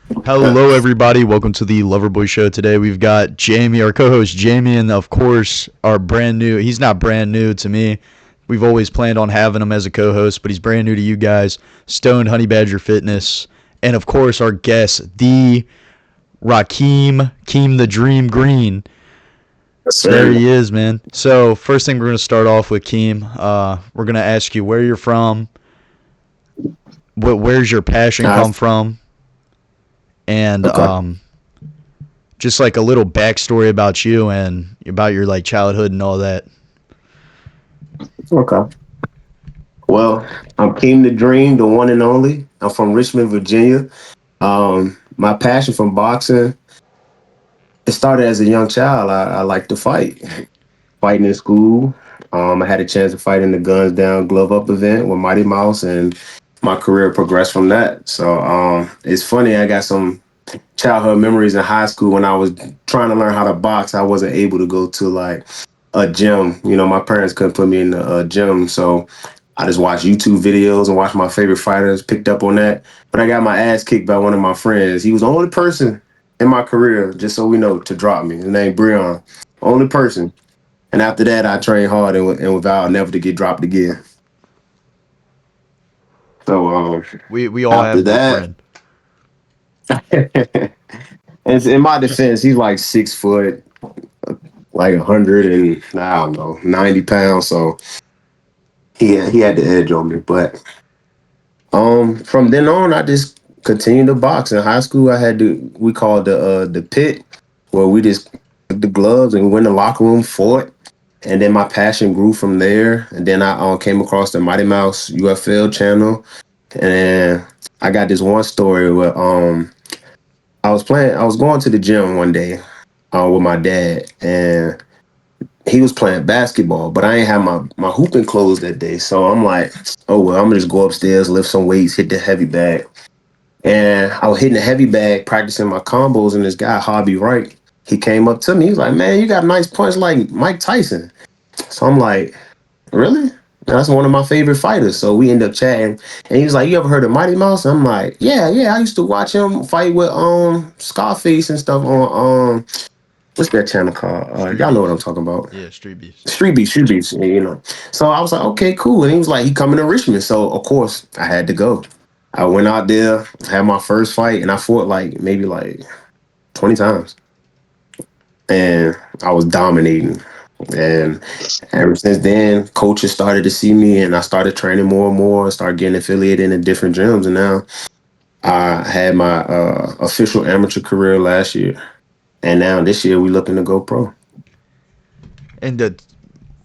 Hello, everybody. Welcome to the Loverboy Show. Today we've got Jamie, our co-host Jamie, and of course our brand new. He's not brand new to me. We've always planned on having him as a co-host, but he's brand new to you guys. Stone Honey Badger Fitness, and of course our guest, the Rakeem, Keem the Dream Green. Yes, There sir. he is, man. So first thing we're gonna start off with Keem. We're gonna ask you where you're from, where's your passion Uh, come from, and okay. just like a little backstory about you and about your like childhood and all that. Okay. Well, I'm Keem the Dream, the one and only. I'm from Richmond, Virginia. My passion from boxing, it started as a young child. I liked to fight. Fighting in school. I had a chance to fight in the Guns Down Glove Up event with Mighty Mouse, and my career progressed from that. So it's funny, I got some childhood memories in high school when I was trying to learn how to box. I wasn't able to go to like a gym. My parents couldn't put me in a gym, so I just watched YouTube videos and watched my favorite fighters. Picked up on that, but I got my ass kicked by one of my friends. He was the only person in my career, just so we know, to drop me. His name Breon, only person. And after that, I trained hard and vowed never to get dropped again. So We all after have that that, friend. and in my defense, he's like 6 foot, like 100 and I don't know 90 pounds. So he had the edge on me. But from then on, I just continued to box. In high school, I had we called the pit, where we just took the gloves and went in the locker room, fought. And then my passion grew from there. And then I came across the Mighty Mouse UFL channel, and I got this one story where I was going to the gym one day with my dad, and he was playing basketball, but I ain't have my hooping clothes that day. So I'm like, oh well, I'm gonna just go upstairs, lift some weights, hit the heavy bag. And I was hitting the heavy bag, practicing my combos, and this guy, Hobby Wright, he came up to me. He's like, man, you got a nice punch like Mike Tyson. So I'm like, really? That's one of my favorite fighters. So we end up chatting, and he was like, "You ever heard of Mighty Mouse?" I'm like, "Yeah, yeah. I used to watch him fight with Scarface and stuff on what's that channel called? Street Y'all know what I'm Beefs. talking about. Yeah, Street Beefs. Street Beats, So I was like, okay, cool. And he was like, he coming to Richmond. So of course I had to go. I went out there, had my first fight, and I fought like maybe like 20 times. And I was dominating. And ever since then, coaches started to see me, and I started training more and more. Started getting affiliated in different gyms, and now I had my official amateur career last year, and now this year we looking to go pro. And the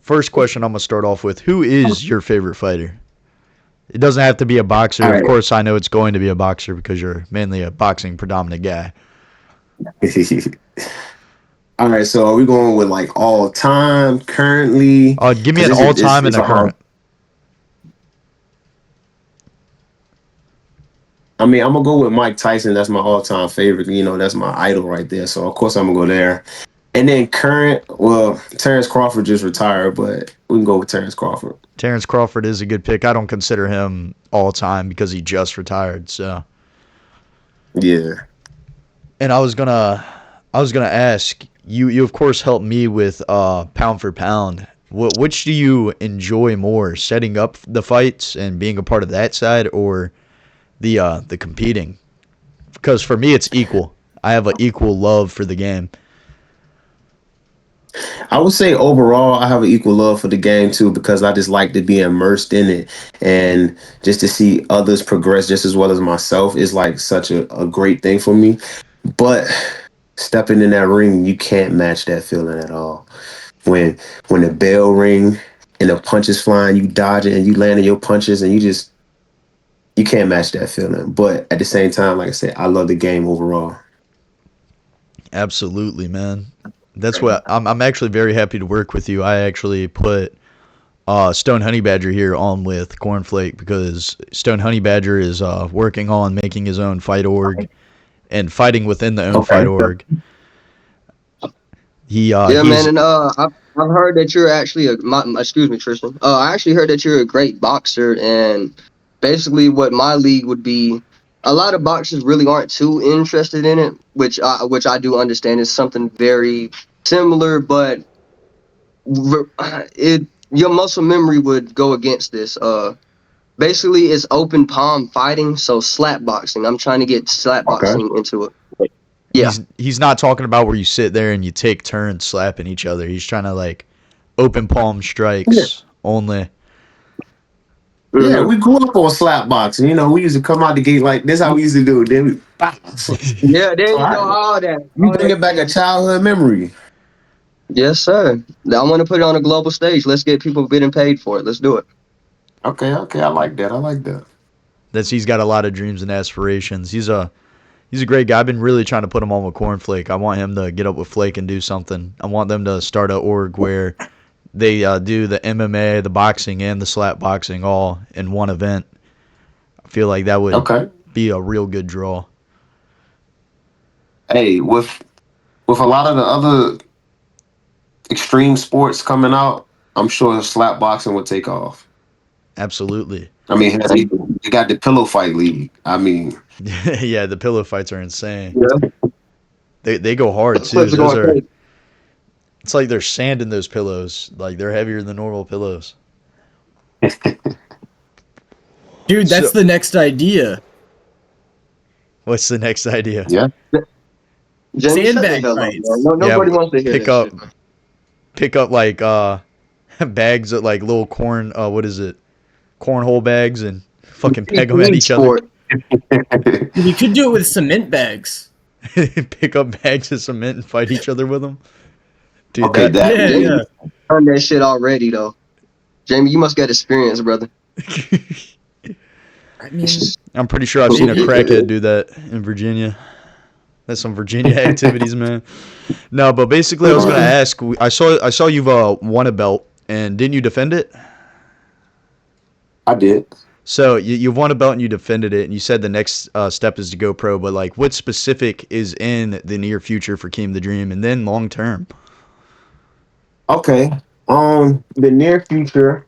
first question I'm gonna start off with: who is your favorite fighter? It doesn't have to be a boxer. All Of right. course, I know it's going to be a boxer because you're mainly a boxing predominant guy. All right, so are we going with like all time currently? Give me Because an this is all-time and it's a a hard. current. I mean, I'm gonna go with Mike Tyson. That's my all time favorite. That's my idol right there. So of course I'm gonna go there. And then current, well, Terrence Crawford just retired, but we can go with Terrence Crawford. Terrence Crawford is a good pick. I don't consider him all-time because he just retired. So, Yeah. and I was gonna ask you. You of course helped me with pound for pound. Which do you enjoy more, setting up the fights and being a part of that side, or the competing? Because for me, it's equal. I have an equal love for the game. I would say overall, I have an equal love for the game too because I just like to be immersed in it and just to see others progress just as well as myself is like such a great thing for me. But stepping in that ring, you can't match that feeling at all. When when the bell ring and the punches flying, you dodge it and you landing your punches and you can't match that feeling. But at the same time, like I said, I love the game overall. Absolutely, man. That's what I'm actually very happy to work with you. I actually put Stone Honey Badger here on with Cornflake because Stone Honey Badger is working on making his own fight org and fighting within the own fight Okay. org. Yeah, man, He's and I've heard that you're actually excuse me, Tristan. I actually heard that you're a great boxer, and basically what my league would be. a lot of boxers really aren't too interested in it, which I do understand is something very similar, but it your muscle memory would go against this. Basically, it's open palm fighting, so slap boxing. I'm trying to get slap Okay. boxing into it. And Yeah, he's not talking about where you sit there and you take turns slapping each other. He's trying to like open palm Yeah. strikes only. Yeah, hmm we grew up on slap boxing. You know, we used to come out the gate like this. How we used to do it. Then we, so, yeah. There so you go. I, All that, you all that. bringing back a childhood memory. Yes, sir. I want to put it on a global stage. Let's get people getting paid for it. Let's do it. Okay, okay, I like that. I like that. That's he's got a lot of dreams and aspirations. He's a great guy. I've been really trying to put him on with Cornflake. I want him to get up with Flake and do something. I want them to start a org where they do the MMA, the boxing, and the slap boxing all in one event. I feel like that would Okay. be a real good draw. Hey, with a lot of the other extreme sports coming out, I'm sure slap boxing would take off. Absolutely. I mean, you got the pillow fight league. I mean, Yeah, the pillow fights are insane. Yeah, They go hard too. clips are Those going are crazy. it's like there's sand in those pillows. Like they're heavier than normal pillows. Dude, that's So the next idea. what's the next idea? yeah. Jamie, shut the Sandbag hell up, man. fights. No, Yeah, nobody wants to hear pick that up shit, man. pick up like bags of like little corn. What is it? Cornhole bags and fucking peg them at Extreme each other. sport. You could do it with cement bags. Pick up bags of cement and fight each other with them. Dude, Okay, that that Yeah, Jamie, yeah. league. done that shit already though. Jamie, you must get experience, brother. I mean, I'm pretty sure I've seen a crackhead do that in Virginia. That's some Virginia activities, man. No, but basically, I was gonna ask. I saw you've won a belt, and didn't you defend it? I did. So you've won a belt and you defended it, and you said the next step is to go pro. But like, what specific is in the near future for Keem the Dream, and then long term? Okay. The near future.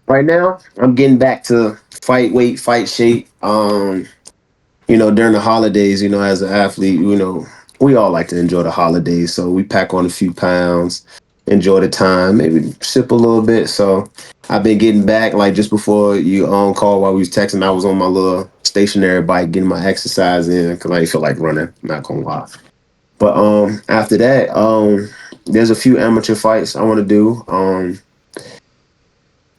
Right now, I'm getting back to fight weight, fight shape. During the holidays, as an athlete, we all like to enjoy the holidays. So we pack on a few pounds, enjoy the time, maybe sip a little bit. So I've been getting back, like just before you on call while we was texting, I was on my little stationary bike getting my exercise in because I didn't feel like running, not gonna lie. But after that, there's a few amateur fights I want to do.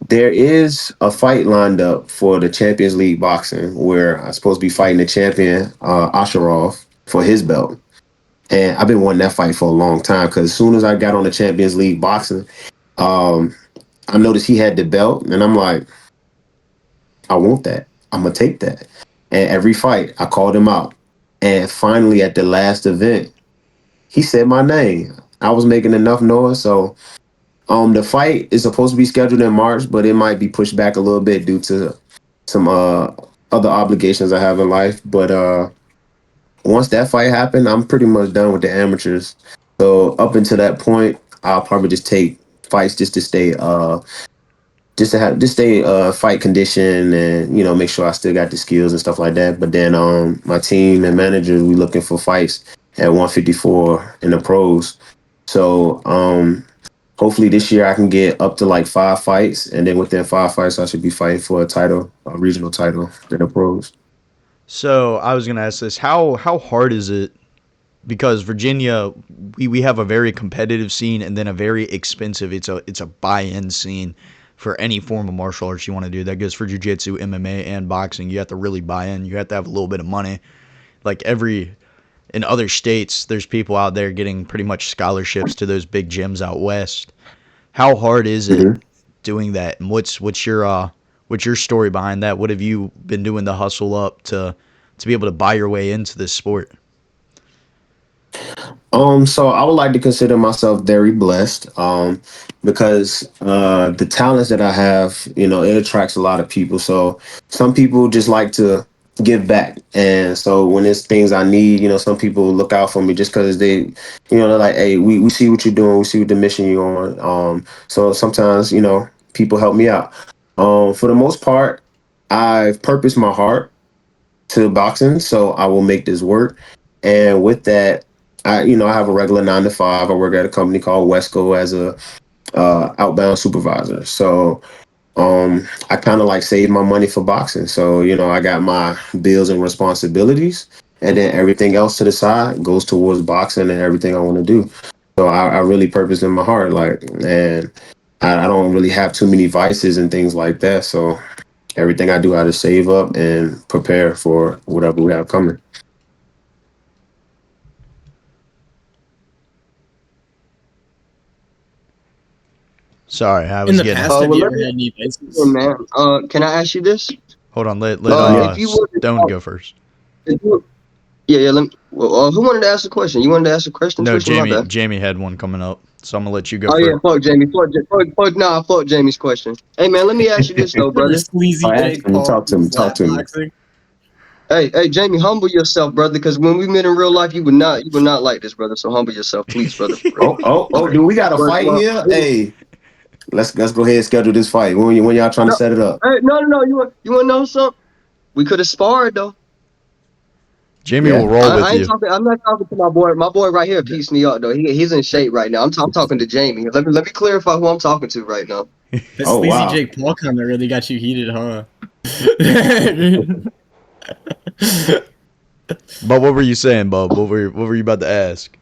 There is a fight lined up for the Champions League boxing where I'm supposed to be fighting the champion, Asharov, for his belt. And I've been wanting that fight for a long time because as soon as I got on the Champions League boxing, um, I noticed he had the belt, and I'm like, I want that. I'm gonna take that. And every fight, I called him out. And finally, at the last event, he said my name. I was making enough noise, so the fight is supposed to be scheduled in March, but it might be pushed back a little bit due to some other obligations I have in life. But once that fight happened, I'm pretty much done with the amateurs. So up until that point, I'll probably just take fights just to stay fight condition and make sure I still got the skills and stuff like that. But then my team and managers, we looking for fights at 154 in the pros. So hopefully this year I can get up to like 5 fights, and then within 5 fights I should be fighting for a title, a regional title in the pros. So I was gonna ask this: how hard is it? Because Virginia, we have a very competitive scene and then a very expensive. It's a buy-in scene for any form of martial arts you want to do. That goes for jiu-jitsu, MMA, and boxing. You have to really buy in. You have to have a little bit of money. Like in other states, there's people out there getting pretty much scholarships to those big gyms out west. How hard is it Mhm. doing that? And what's your story behind that? What have you been doing to hustle up to be able to buy your way into this sport? So I would like to consider myself very blessed, because the talents that I have, it attracts a lot of people. So some people just like to give back, and so when it's things I need, some people look out for me just because they're like, hey, we see what you're doing, we see what the mission you're on. So sometimes people help me out. For the most part, I've purposed my heart to boxing, so I will make this work. And with that, I have a regular 9 to 5. I work at a company called Wesco as a outbound supervisor. So I kind of like save my money for boxing. So I got my bills and responsibilities, and then everything else to the side goes towards boxing and everything I want to do. So I really purpose in my heart, like, and I don't really have too many vices and things like that. So everything I do, I just save up and prepare for whatever we have coming. Sorry, I In was the getting. past, have well, you let ever me, had any yeah, vices? man. Can I ask you this? Hold on, let If you were to Stone talk, go first. if you, yeah. Let me. Well, who wanted to ask the question? You wanted to ask a question, No, Tristan? My Jamie. bad. Jamie had one coming up, so I'm gonna let you go Oh yeah, first. fuck Jamie. Fuck Jamie's question. Hey man, let me ask you this though, Remember brother. sleazy Jake Paul Talk to from me. Talk to me. slapboxing? Hey, Jamie, humble yourself, brother, because when we met in real life, you would not like this, brother. So humble yourself, please, brother, for real. Oh, do we got a But, fight here? Hey, let's go ahead and schedule this fight. When y'all trying to no, set it up? hey, no. You want to know something? We could have sparred though. Jamie will Yeah. roll with I ain't you. talking. I'm not talking to my boy. My boy right here pieced me up though. He's in shape right now. I'm talking to Jamie. Let me clarify who I'm talking to right now. That Oh sleazy wow. Jake Paul comment really got you heated, huh? But what were you saying, Bub? What were you about to ask?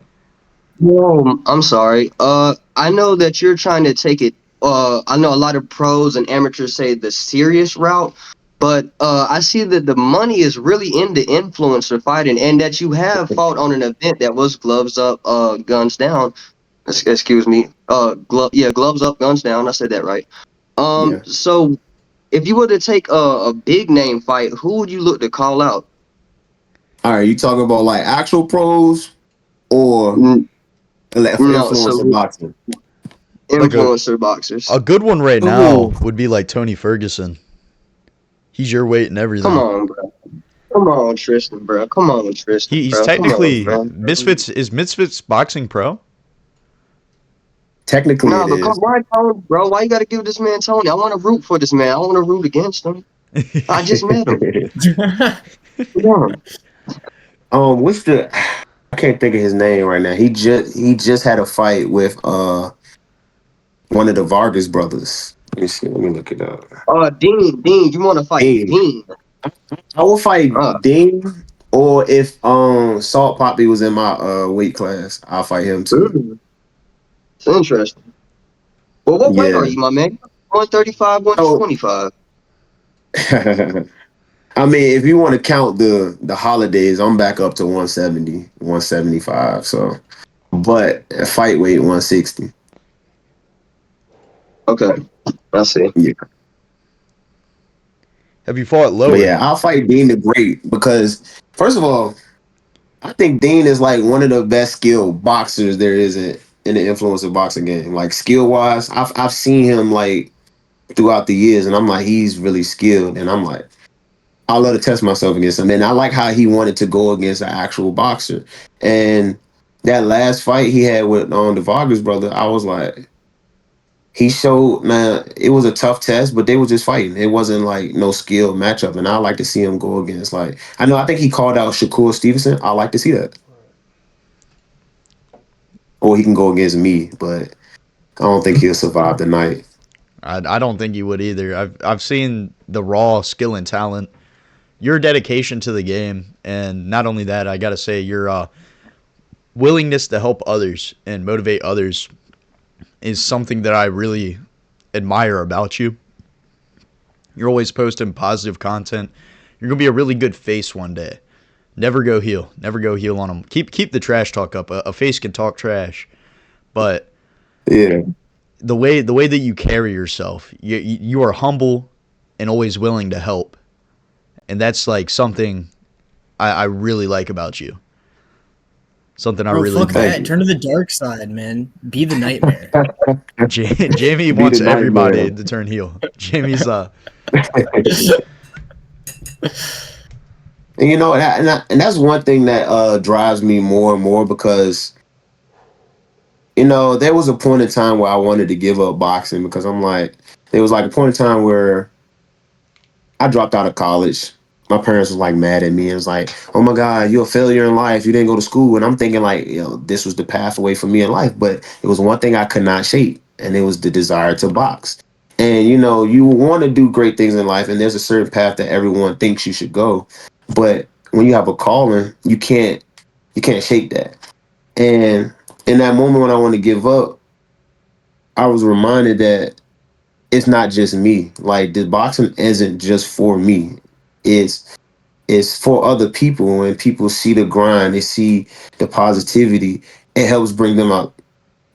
I'm sorry. I know that you're trying to take it. I know a lot of pros and amateurs say the serious route, but I see that the money is really in the influencer fighting, and that you have fought on an event that was gloves up, guns down. Excuse me. Gloves up, guns down. I said that right. Yeah. So if you were to take a big name fight, who would you look to call out? All right. You talking about like actual pros or N- like for No, influencer so boxing? Like influencer boxers. a good one right now Ooh, would be like Tony Ferguson. He's your weight and Come everything. on, bro. Come on, Tristan, bro. Come on, Tristan, He's bro. Come on, technically bro. Misfits. Is Misfits boxing pro? Technically, No, it but come, is. why Tony, bro? Why you gotta give this man Tony? I want to root for this man. I want to root against him. I just met him. Come on. What's the? I can't think of his name right now. He just had a fight with one of the Vargas brothers. Let me see. Let me look it up. Dean, you want to fight Dean. Dean? I will Uh, fight Dean, or if Salt Poppy was in my weight class, I'll fight him too. mm, it's interesting. Well, what weight are Yeah. you, my man? 135, So 125. I mean, if you want to count the holidays, I'm back up to 170, 175. So, but at fight weight 160. Okay, I see. Yeah. Have you fought But lower? yeah, I'll fight Dean the Great because first of all, I think Dean is like one of the best skilled boxers there is in the influencer boxing game. Like skill wise, I've seen him like throughout the years, and I'm like he's really skilled, and I'm like I love to test myself against him. And I like how he wanted to go against an actual boxer. And that last fight he had with the Vargas brother, I was like, he showed, man, it was a tough test, but they were just fighting. It wasn't like no skill matchup. And I like to see him go against like I think he called out Shakur Stevenson. I like to see that. Or he can go against me, but I don't think he'll survive the night. I don't think you would either. I've seen the raw skill and talent, your dedication to the game, and not only that, I gotta say your willingness to help others and motivate others is something that I really admire about you. You're always posting positive content. You're gonna be a really good face one day. Never go heel. Never go heel on them. Keep the trash talk up. A face can talk trash, but Yeah. the way that you carry yourself, you are humble and always willing to help, and that's like something I really like about you. Something I bro, really fuck Thank admire. that. you. Turn to the dark side, man. Be the nightmare. Jamie Be the wants nightmare. everybody to turn heel. Jamie's And and that's one thing that drives me more and more because there was a point in time where I wanted to give up boxing because I'm like, there was like a point in time where I dropped out of college. my parents was like mad at me. It was like, oh my God, you're a failure in life. You didn't go to school. And I'm thinking like, this was the pathway for me in life. But it was one thing I could not shape, and it was the desire to box. And you want to do great things in life, and there's a certain path that everyone thinks you should go. But when you have a calling, you can't shake that. And in that moment when I want to give up, I was reminded that it's not just me. Like the boxing isn't just for me. It's it's for other people. When people see the grind, they see the positivity, it helps bring them out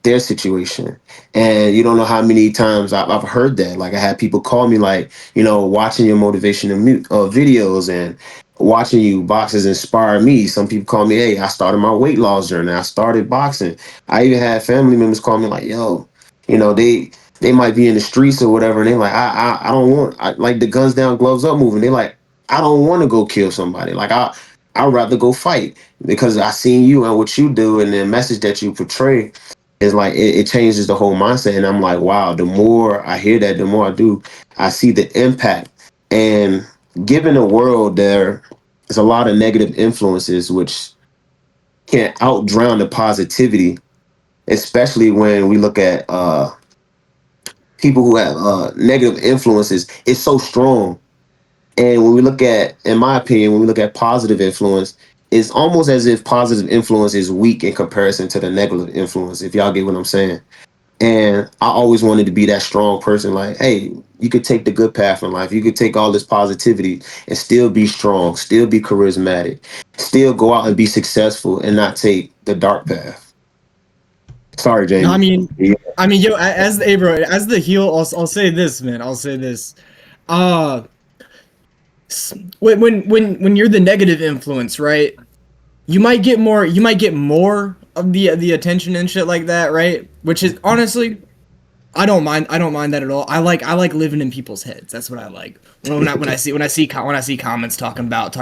their situation. And you don't know how many times I've heard that. Like I had people call me like, watching your motivational videos and watching you boxes inspire me. Some people call me, hey, I started my weight loss journey. I started boxing. I even had family members call me like, yo, they might be in the streets or whatever, and they like, I don't want like the guns down, gloves up movement. They like, I don't want to go kill somebody. Like I'd rather go fight because I seen you and what you do and the message that you portray is like it changes the whole mindset. And I'm like, wow, the more I hear that, the more I do, I see the impact. And given the world there's a lot of negative influences which can't outdrown the positivity, especially when we look at people who have negative influences. It's so strong. And when we look at, in my opinion, when we look at positive influence, it's almost as if positive influence is weak in comparison to the negative influence, if y'all get what I'm saying. And I always wanted to be that strong person. Like, hey, you could take the good path in life. You could take all this positivity and still be strong, still be charismatic, still go out and be successful and not take the dark path. Sorry, No, I Jamie. mean, Yeah. yo, as the bro, as the heel, I'll say this, man. I'll say this. Uh, when you're the negative influence, right? You might get more of the attention and shit like that, right? Which is honestly, I don't mind that at all. I like living in people's heads. That's what I like. When I see comments talking about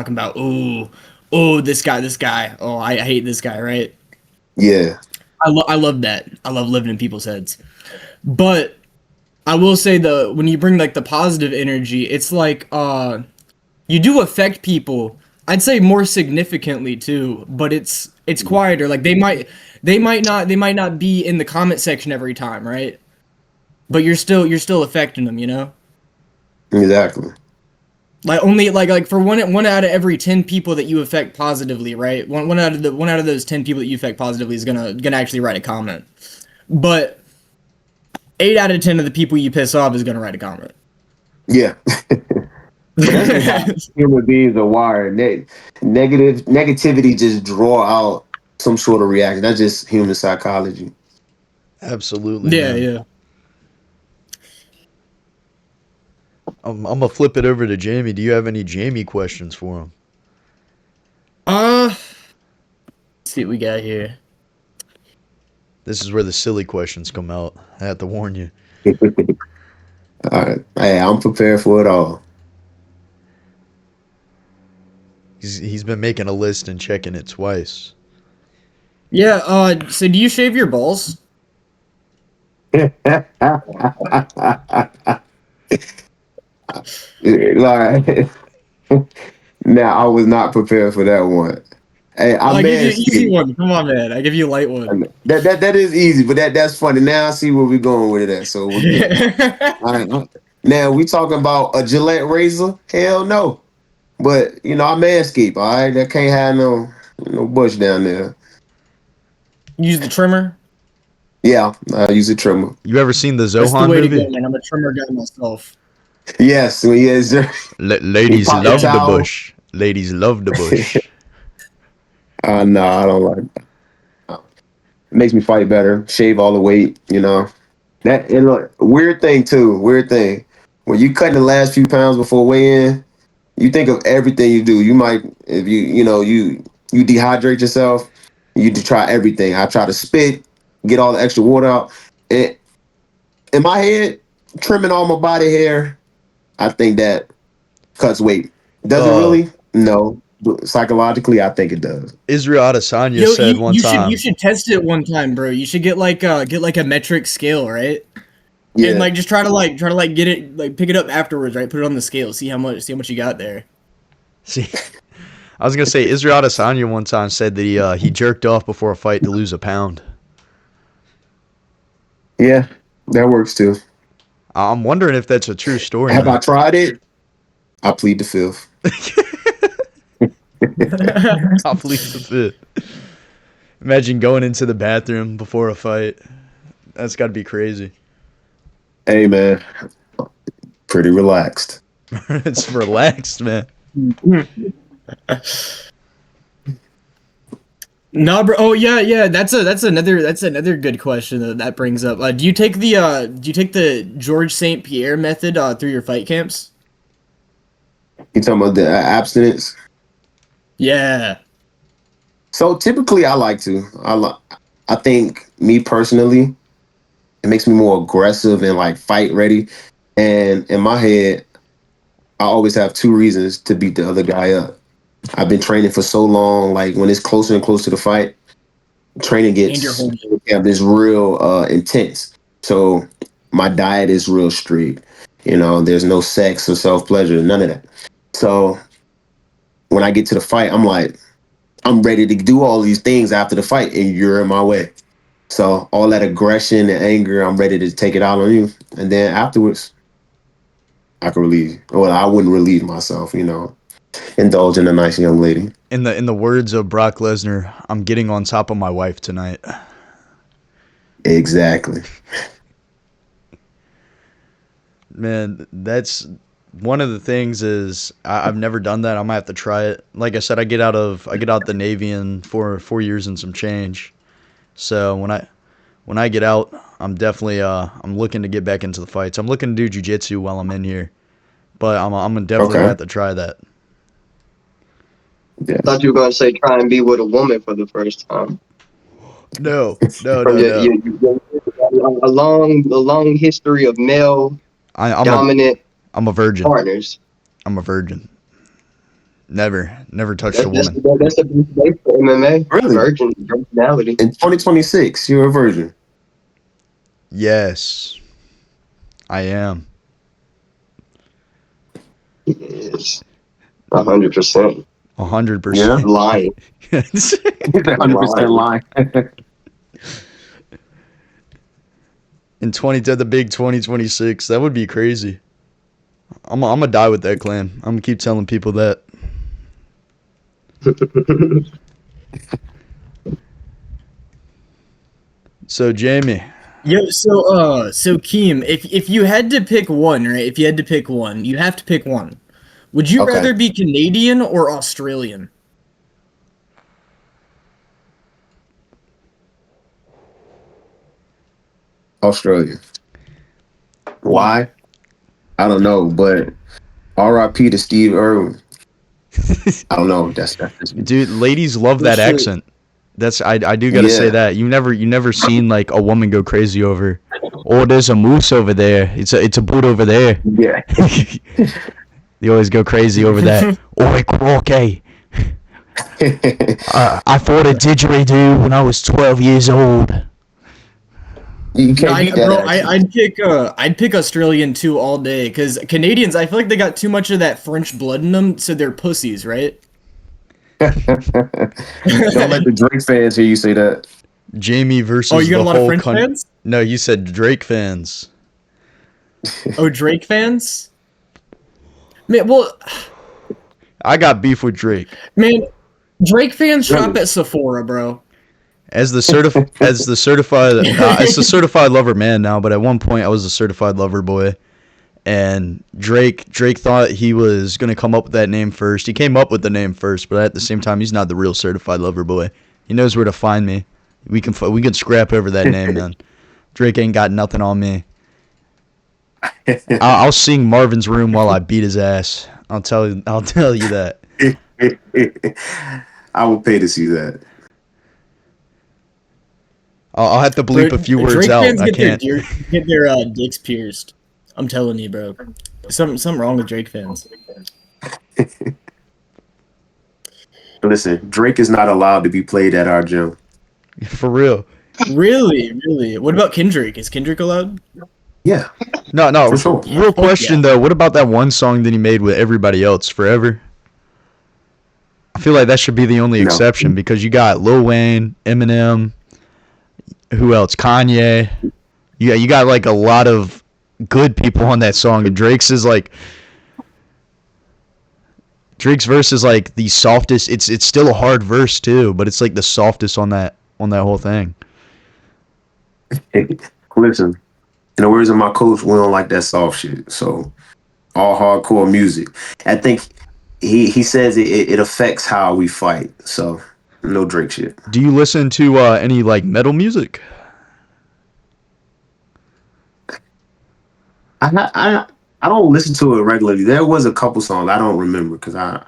this guy. Oh, I hate this guy, right? Yeah. I love that. I love living in people's heads. But I will say when you bring like the positive energy, it's like you do affect people. I'd say more significantly too, but it's quieter. Like they might not be in the comment section every time, right? But you're still affecting them, you know? Exactly. Like only like for one out of every 10 people that you affect positively, right? One out of those 10 people that you affect positively is gonna actually write a comment. But 8 out of 10 of the people you piss off is gonna write a comment. Yeah. But that's just how human beings are wired. Negativity just draw out some sort of reaction. That's just human psychology. Absolutely, Yeah, man. yeah. I'm gonna flip it over to Jamie. Do you have any Jamie questions for him? Let's see what we got here. This is where the silly questions come out. I have to warn you. All right. Hey, I'm prepared for it all. He's been making a list and checking it twice. Yeah, so do you shave your balls? Like, now I was not prepared for that one. Hey, I I give you easy manscaped. one. Come on, man. I give you a light one. That is easy, but that's funny. Now I see where we're going with it at. So we're good. All right. Now we talking about a Gillette razor? Hell no. But I manscape, all right? That can't have no bush down there. Use the trimmer. Yeah, I use a trimmer. You ever seen the That's the Zohan way to go, movie? man. I'm a trimmer guy myself. Yes, yes, sir. You Ladies pop the love the towel. bush. Ladies love the bush. No, I don't like that. It makes me fight better. Shave all the weight. That and look, weird thing too. Weird thing. When you cutting the last few pounds before weigh in, you think of everything you do. You might, if you dehydrate yourself, you try everything. I try to spit, get all the extra water out. And in my head, trimming all my body hair, I think that cuts weight. Does it Uh, really? No. But psychologically, I think it does. Israel Adesanya Yo, said one you time. should test it one time, bro. You should get like a metric scale, right? And Yeah. like just try to like get it like pick it up afterwards, right? Put it on the scale, see how much you got there. See, I was gonna say Israel Adesanya one time said that he jerked off before a fight to lose a pound. Yeah, that works too. I'm wondering if that's a true story, Have I man. tried it? I plead the fifth. I'll plead the fifth. Imagine going into the bathroom before a fight. That's got to be crazy. Hey man, pretty relaxed. It's relaxed, man. No, bro. Oh yeah. That's another good question that brings up. Do you take the George St. Pierre method through your fight camps? You talking about the abstinence? Yeah. So typically, I like to. I think me personally, it makes me more aggressive and like fight ready. And in my head, I always have two reasons to beat the other guy up. I've been training for so long. Like when it's closer and closer to fight, training And your gets whole this real intense. So my diet is real strict. There's no sex or self pleasure, none of that. So when I get to the fight, I'm like, I'm ready to do all these things after the fight, and you're in my way. So all that aggression and anger, I'm ready to take it out on you. And then afterwards, I can relieve. Well, I wouldn't relieve myself, indulge in a nice young lady. In the words of Brock Lesnar, I'm getting on top of my wife tonight. Exactly. Man, that's one of the things is I've never done that. I might have to try it. Like I said, I get out the Navy in 4 years and some change. So when I get out, I'm definitely I'm looking to get back into the fights. I'm looking to do jiu-jitsu while I'm in here, but I'm definitely gonna have to try that. Yeah. I thought you were gonna say try and be with a woman for the first time. No. From a long history of male I'm dominant a virgin. partners. I'm a virgin. Never touched That's a woman. that's the best base for MMA. Really? Virginality. In 2026, you're a virgin. Yes, I am. Yes, 100%. 100%. Lying. 100% lying. In the big 2026, that would be crazy. I'm gonna die with that claim. I'm gonna keep telling people that. So Jamie, So Keem, if you had to pick one, right? If you had to pick one, you have to pick one. Would you Okay. rather be Canadian or Australian? Australia. Why? I don't know, but R.I.P. to Steve Irwin. I don't know. That's dude, ladies love that Shit. accent. I do gotta say Yeah. that you never seen like a woman go crazy over. Oh, there's a moose over there. It's a boot over there. Yeah. They always go crazy over that. Oi, croquet. I fought a didgeridoo when I was 12 years old. You can't beat that accent. I'd pick Australian too all day because Canadians, I feel like they got too much of that French blood in them, so they're pussies, right? Don't let the Drake fans hear you say that. Jamie versus Oh, you got the a lot of whole French country. fans? No, you said Drake fans. Oh, Drake fans? Man, well, I got beef with Drake. man, Drake fans shop at Sephora, bro. As the certified lover man now, but at one point I was a certified lover boy. And Drake thought he was gonna come up with that name first. He came up with the name first, but at the same time, he's not the real certified lover boy. He knows where to find me. We can scrap over that name, man. Drake ain't got nothing on me. I'll sing Marvin's Room while I beat his ass. I'll tell you that. I will pay to see that. I'll have to bleep a few words Drake out. fans I get can't. get their dicks pierced. I'm telling you, bro. Something wrong with Drake fans. Listen, Drake is not allowed to be played at our gym. For real. Really. What about Kendrick? Is Kendrick allowed? Yeah. No. For sure. Real question though. What about that one song that he made with everybody else, Forever? I feel like that should be the only No. exception because you got Lil Wayne, Eminem, who else? Kanye. You got like a lot of good people on that song, and Drake's verse is like the softest. It's still a hard verse too, but it's like the softest on that whole thing. Listen, in the words of my coach, we don't like that soft shit. So all hardcore music. I think he says it affects how we fight. So no Drake shit. Do you listen to any like metal music? I don't listen to it regularly. There was a couple songs I don't remember because I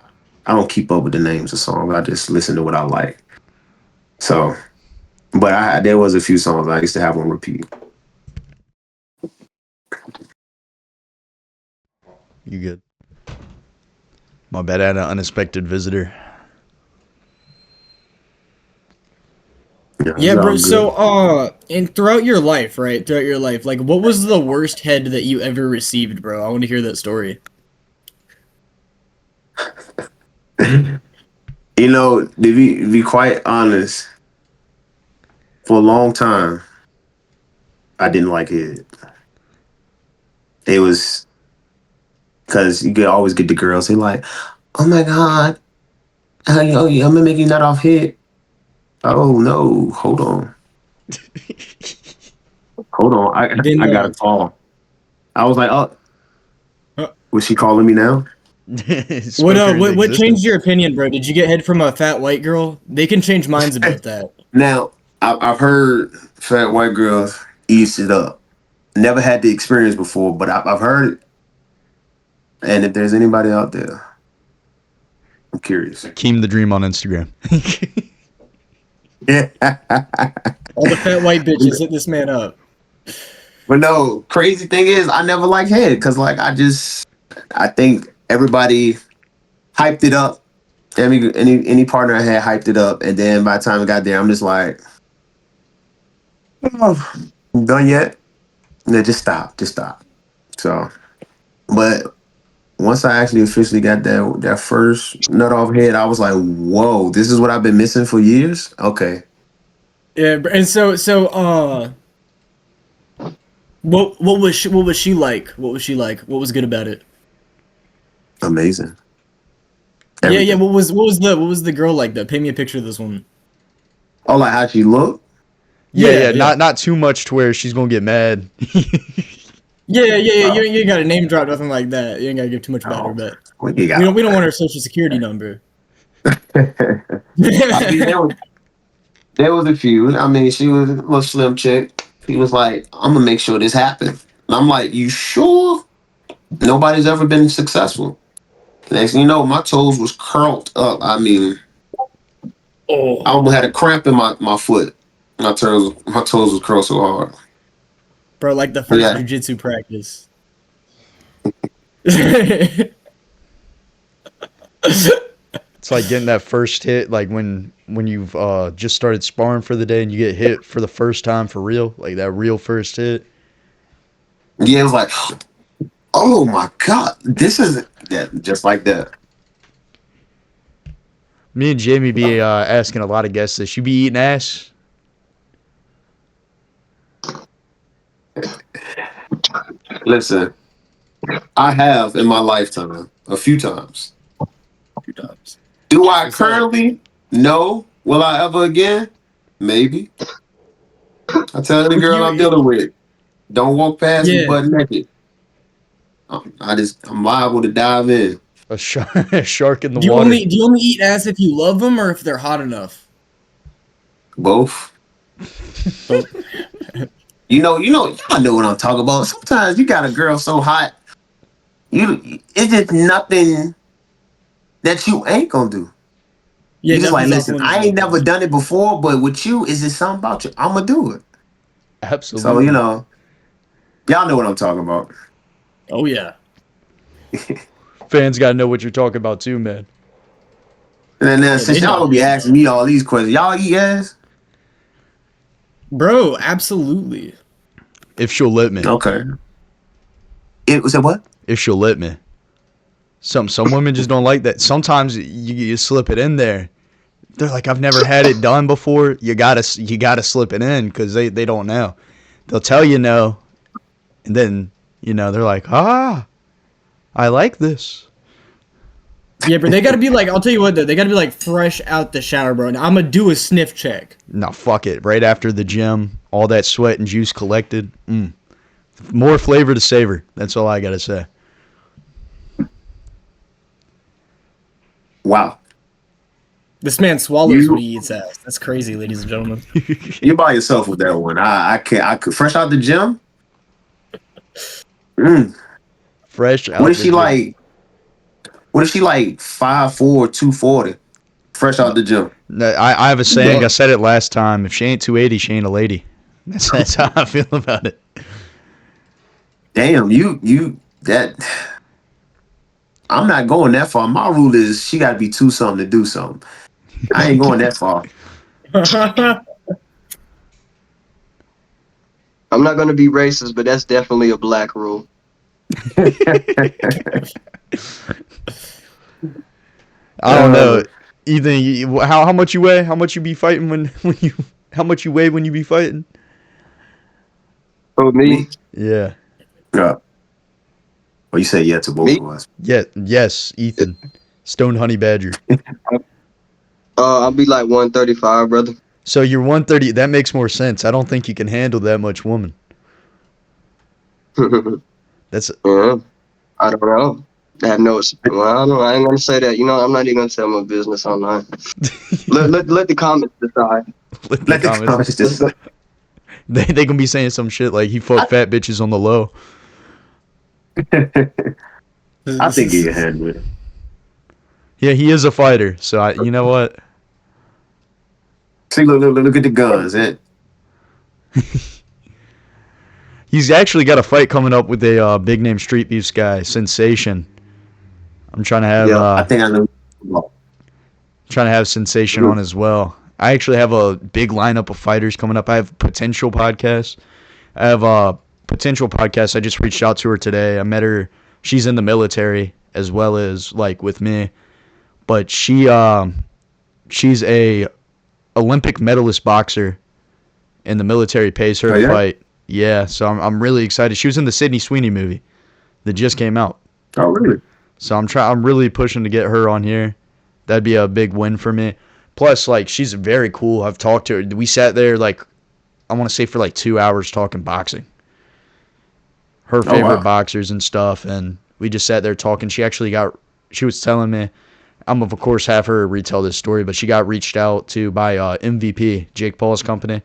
don't keep up with the names of songs. I just listen to what I like. So, but there was a few songs I used to have on repeat. You good? My bad, I had an unexpected visitor. Yeah, it's all bro. good. So, and throughout your life, right? Throughout your life, like, what was the worst head that you ever received, bro? I want to hear that story. You know, to be quite honest, for a long time, I didn't like it. It was because you could always get the girls. They like, oh my god, I'm gonna make you nut off hit. Oh no, hold on, Then, I got a call. I was like, oh, uh, was she calling me now? what changed your opinion, bro? Did you get head from a fat white girl? They can change minds about that. Now I've heard fat white girls eat it up. Never had the experience before, but I've heard it. And if there's anybody out there, I'm curious. Keem the Dream on Instagram. Yeah. All the fat white bitches hit this man up. But no, crazy thing is, I never liked head because, like, I think everybody hyped it up. Any partner I had hyped it up, and then by the time it got there, I'm just like, oh, I'm done yet? No, just stop. So, but once I actually officially got that first nut off head, I was like, whoa, this is what I've been missing for years? Okay. Yeah, and what was she like? What was she like? What was good about it? Amazing. Yeah. Everything. What was the girl like? That paint me a picture of this woman. Oh, like how she looked? Yeah. Not too much to where she's gonna get mad. Yeah. You ain't got a name drop, nothing like that. You ain't gotta give too much about her, but What you we got? don't want her social security number. I mean, there was a few. I mean, she was a little slim chick. He was like, I'm gonna make sure this happens. And I'm like, you sure? Nobody's ever been successful. Next thing you know, my toes was curled up. I mean, I almost had a cramp in my foot. My toes was curled so hard. Bro, like the first Yeah. jujitsu practice. It's like getting that first hit, like when you've just started sparring for the day and you get hit for the first time for real, like that real first hit. Yeah, it was like, oh my God, this is just like that. Me and Jamie be asking a lot of guests this. You be eating ass? Listen, I have in my lifetime a few times. Do I currently? No. Will I ever again? Maybe. I tell the girl I'm dealing with, don't walk past me Yeah. butt naked. I'm liable to dive in. A shark in the Do you water. only eat ass if you love them or if they're hot enough? Both. Y'all know what I'm talking about. Sometimes you got a girl so hot, it's just nothing that you ain't gonna do. Yeah, You just like, nothing's listen, off I limits. ain't never done it before, but with you, is it something about you? I'm gonna do it. Absolutely. So, y'all know what I'm talking about. Oh yeah. Fans gotta know what you're talking about too, man. And then since they y'all know. gonna be asking me all these questions, y'all eat ass? Bro, absolutely. If she'll let me. Okay. It was a what? If she'll let me. Some women just don't like that. Sometimes you slip it in there. They're like, I've never had it done before. You gotta slip it in because they don't know. They'll tell you no, and then they're like, I like this. Yeah, but they gotta be like, I'll tell you what though, they gotta be like fresh out the shower, bro. And I'm gonna do a sniff check. No, fuck it. Right after the gym, all that sweat and juice collected. More flavor to savor. That's all I gotta say. Wow. This man swallows when he eats ass. That's crazy, ladies and gentlemen. You're by yourself with that one. I can't. I could fresh out the gym. Fresh out. What is she like? What is she like? 5'4", 240. Fresh out the gym. I have a saying. I said it last time. If she ain't 280, she ain't a lady. That's how I feel about it. Damn, you that. I'm not going that far. My rule is she got to be 2 something to do something. I ain't going that far. I'm not gonna be racist, but that's definitely a black rule. I don't know. Ethan, how much you weigh? How much you be fighting when you? How much you weigh when you be fighting? Oh, me? Yeah. Yeah. Well, you say yeah to both of us. Yeah. Yes, Ethan. Stone Honey Badger. I'll be like 135, brother. So you're 130. That makes more sense. I don't think you can handle that much woman. That's. Yeah, I don't know. I have no. Well, I ain't gonna say that. I'm not even gonna tell my business online. let the comments decide. Let the comments decide. They can be saying some shit like he fucked fat bitches on the low. I think he can handle it. Yeah, he is a fighter. So you know what? See, look at the guns. He's actually got a fight coming up with a big name Street Beefs guy, Sensation. I'm trying to have. I think I know. Trying to have Sensation on as well. I actually have a big lineup of fighters coming up. I have Potential Podcast. I have Potential Podcast. I just reached out to her today. I met her. She's in the military as well as like with me, but she's a Olympic medalist boxer, and the military pays her to fight. Yeah, so I'm really excited. She was in the Sydney Sweeney movie that just came out. Oh, really? So I'm really pushing to get her on here. That'd be a big win for me. Plus, like, she's very cool. I've talked to her. We sat there, like, I want to say for like 2 hours talking boxing. Her favorite boxers and stuff, and we just sat there talking. She was telling me, I'm of course have her retell this story, but she got reached out to by MVP, Jake Paul's company,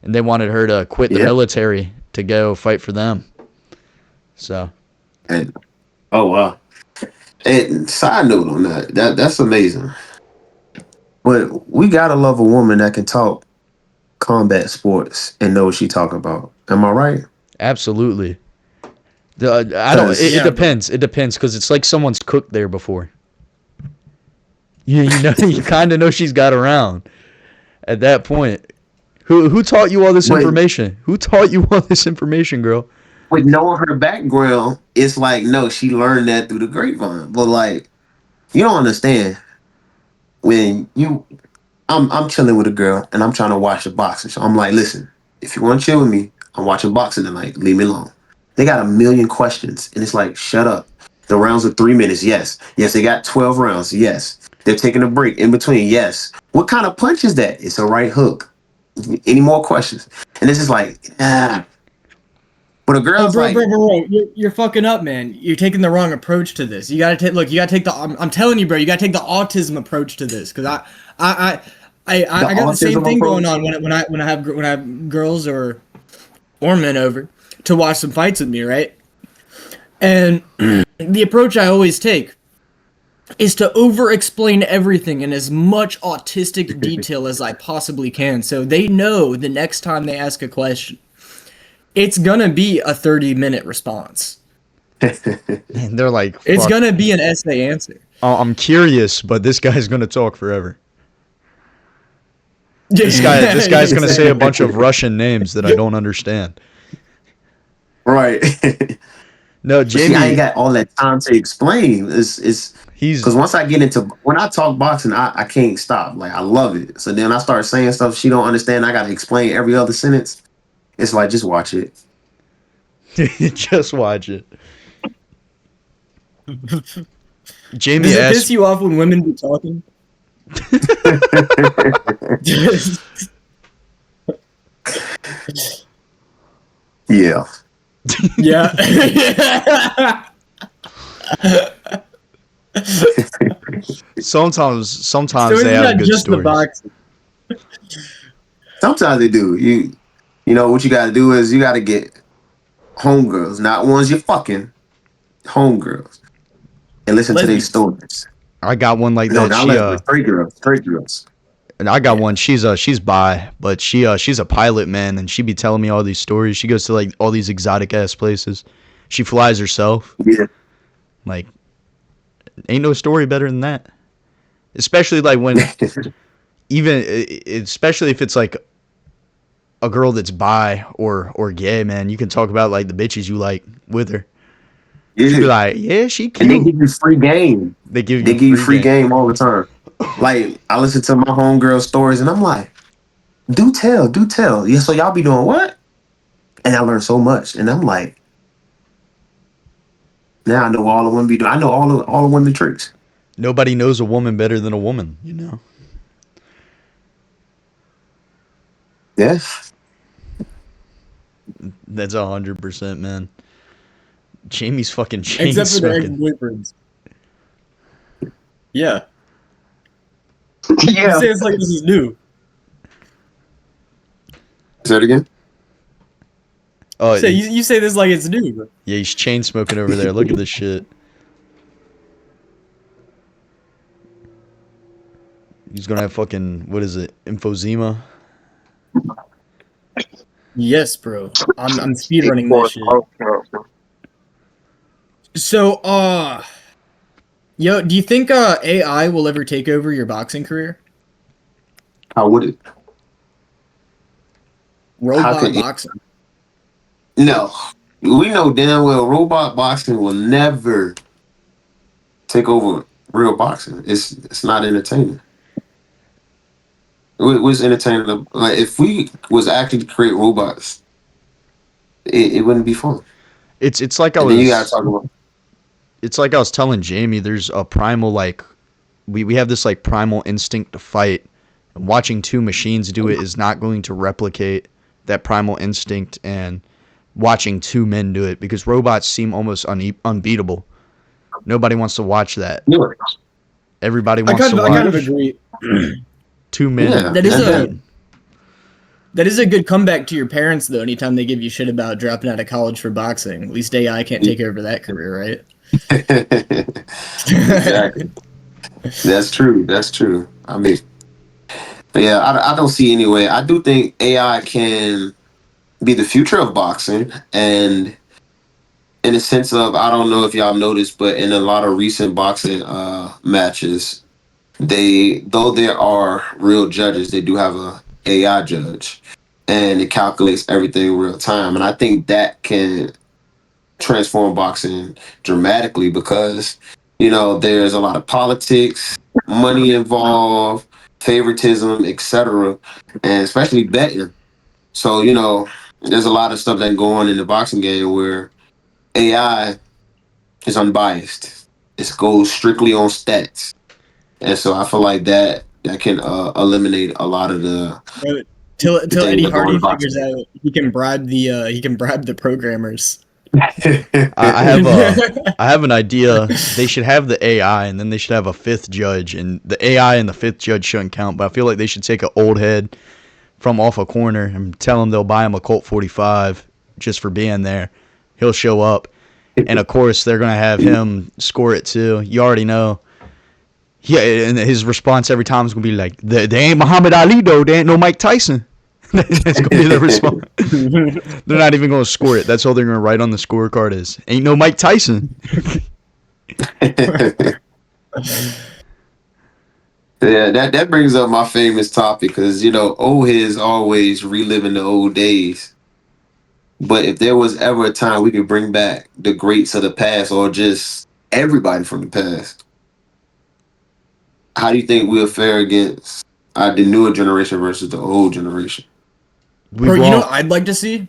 and they wanted her to quit the military to go fight for them. So. Oh, wow. And side note on that's amazing. But we gotta love a woman that can talk combat sports and know what she's talking about. Am I right? Absolutely. I don't. It depends. It depends because it's like someone's cooked there before. You kind of know she's got around. At that point, who taught you all this information? Who taught you all this information, girl? With knowing her background, it's like no, she learned that through the grapevine. But like, you don't understand when I'm chilling with a girl and I'm trying to watch the boxing. So I'm like, listen, if you want to chill with me, I'm watching boxing tonight. Leave me alone. They got a million questions, and it's like, shut up. The rounds are 3 minutes. Yes. They got 12 rounds. Yes. They're taking a break in between. Yes. What kind of punch is that? It's a right hook. Any more questions? And it's just like, But a girl's bro, like, you're fucking up, man. You're taking the wrong approach to this. You gotta take the. I'm telling you, bro. You gotta take the autism approach to this, because I got the same thing going on when I have girls or men over to watch some fights with me, right? And the approach I always take is to over-explain everything in as much autistic detail as I possibly can, so they know the next time they ask a question, it's gonna be a 30-minute response. And they're like, it's gonna be an essay answer. I'm curious, but this guy's gonna talk forever. This guy's gonna say a bunch of Russian names that I don't understand. Right. No, But see, I ain't Jamie, got all that time to explain. It's he's because once I get into when I talk boxing, I can't stop. Like I love it. So then I start saying stuff she don't understand. I gotta explain every other sentence. It's like just watch it. just watch it. Jamie Does it piss asked. you off when women be talking? Yeah. Yeah. Sometimes So they it's have not good just the stories. boxing. Sometimes they do. You know what you gotta do is you gotta get homegirls, not ones you're fucking, homegirls, and listen to their Lesbians. stories. I got one like No, that. not lesbians, straight girls. And I got Yeah. one. She's bi, but she's a pilot, man, and she be telling me all these stories. She goes to like all these exotic ass places. She flies herself. Yeah. Like, ain't no story better than that. Especially like when especially if it's like a girl that's bi or gay, man. You can talk about like the bitches you like with her. She'd be Yeah. like, yeah, she And they cute. give you free game. They give They you give you free free game. game all the time. Like I listen to my homegirl stories and I'm like, do tell, do tell. Yeah, so y'all be doing what? And I learned so much. And I'm like, now I know all the women be doing. I know all the women tricks. Nobody knows a woman better than a woman, you know. Yes. That's 100%, man. Jamie's fucking chain Except for their smoking. ex-boyfriends. Yeah. You Yeah. say it's like this is new. Say it again. Oh, You say this like it's new. yeah, he's chain smoking over there. Look at this shit. He's gonna have fucking, what is it, emphysema? Yes, bro. I'm speedrunning this shit. So, yo, do you think AI will ever take over your boxing career? How would it? How Robot can it? boxing. No. We know damn well robot boxing will never take over real boxing. It's not entertaining. It was entertaining. Like if we was actually to create robots, it wouldn't be fun. It's like I And then you gotta was talk about it's like I was telling Jamie, there's a primal like we have this like primal instinct to fight. And watching two machines do it is not going to replicate that primal instinct and watching two men do it because robots seem almost unbeatable. Nobody wants to watch that. yeah, Everybody I wants kind to of I kind of watch agree. two men That is yeah. compete. that is a good comeback to your parents though. Anytime they give you shit about dropping out of college for boxing, at least AI can't take over that career, right? Exactly. That's true. That's true. I mean, but yeah, I don't see any way. I do think AI can be the future of boxing, and in the sense of I don't know if y'all noticed, but in a lot of recent boxing matches, they though there are real judges, they do have a AI judge, and it calculates everything in real time, and I think that can transform boxing dramatically because there's a lot of politics, money involved, favoritism, etc., and especially betting. So there's a lot of stuff that go on in the boxing game where AI is unbiased. It goes strictly on stats, and so I feel like that can eliminate a lot of Bro, till the things Eddie that go in Hardy the boxing figures out he can bribe the programmers. game. I have an idea. They should have the AI, and then they should have a fifth judge, and the AI and the fifth judge shouldn't count. But I feel like they should take an old head from off a corner and tell him they'll buy him a Colt 45 just for being there. He'll show up, and of course they're gonna have him score it too. You already know. Yeah, and his response every time is gonna be like, "They ain't Muhammad Ali though. They ain't no Mike Tyson." That's gonna be their response. They're not even gonna score it. That's all they're gonna write on the scorecard is, "Ain't no Mike Tyson." Yeah, that brings up my famous topic because old heads always reliving the old days. But if there was ever a time we could bring back the greats of the past or just everybody from the past, how do you think we'll fare against the newer generation versus the old generation? We've Bro, you know all what I'd like to see?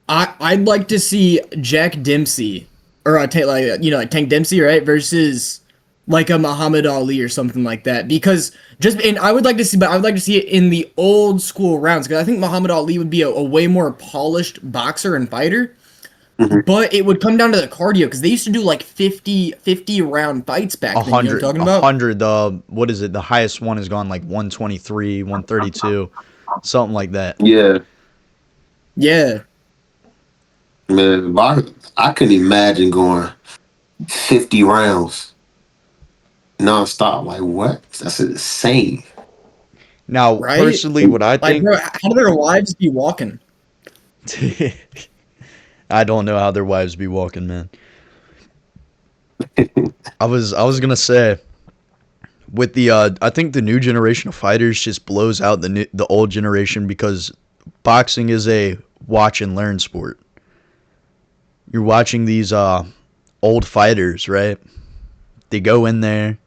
I'd like to see Jack Dempsey or like Tank Dempsey, right, versus like a Muhammad Ali or something like that. Because and I would like to see, but I would like to see it in the old school rounds because I think Muhammad Ali would be a way more polished boxer and fighter. Mhm. But it would come down to the cardio because they used to do like 50 round fights back then. You know what I'm talking a about? hundred. The what is it? The highest one has gone like 123, 132, something like that. Yeah, Yeah. man, I couldn't imagine going 50 rounds nonstop. Like, what? That's insane. Now, Right? personally, what I Like, think, bro, how do their wives be walking? I don't know how their wives be walking, man. I was gonna say with the I think the new generation of fighters just blows out the old generation because boxing is a watch and learn sport. You're watching these old fighters, right? They go in there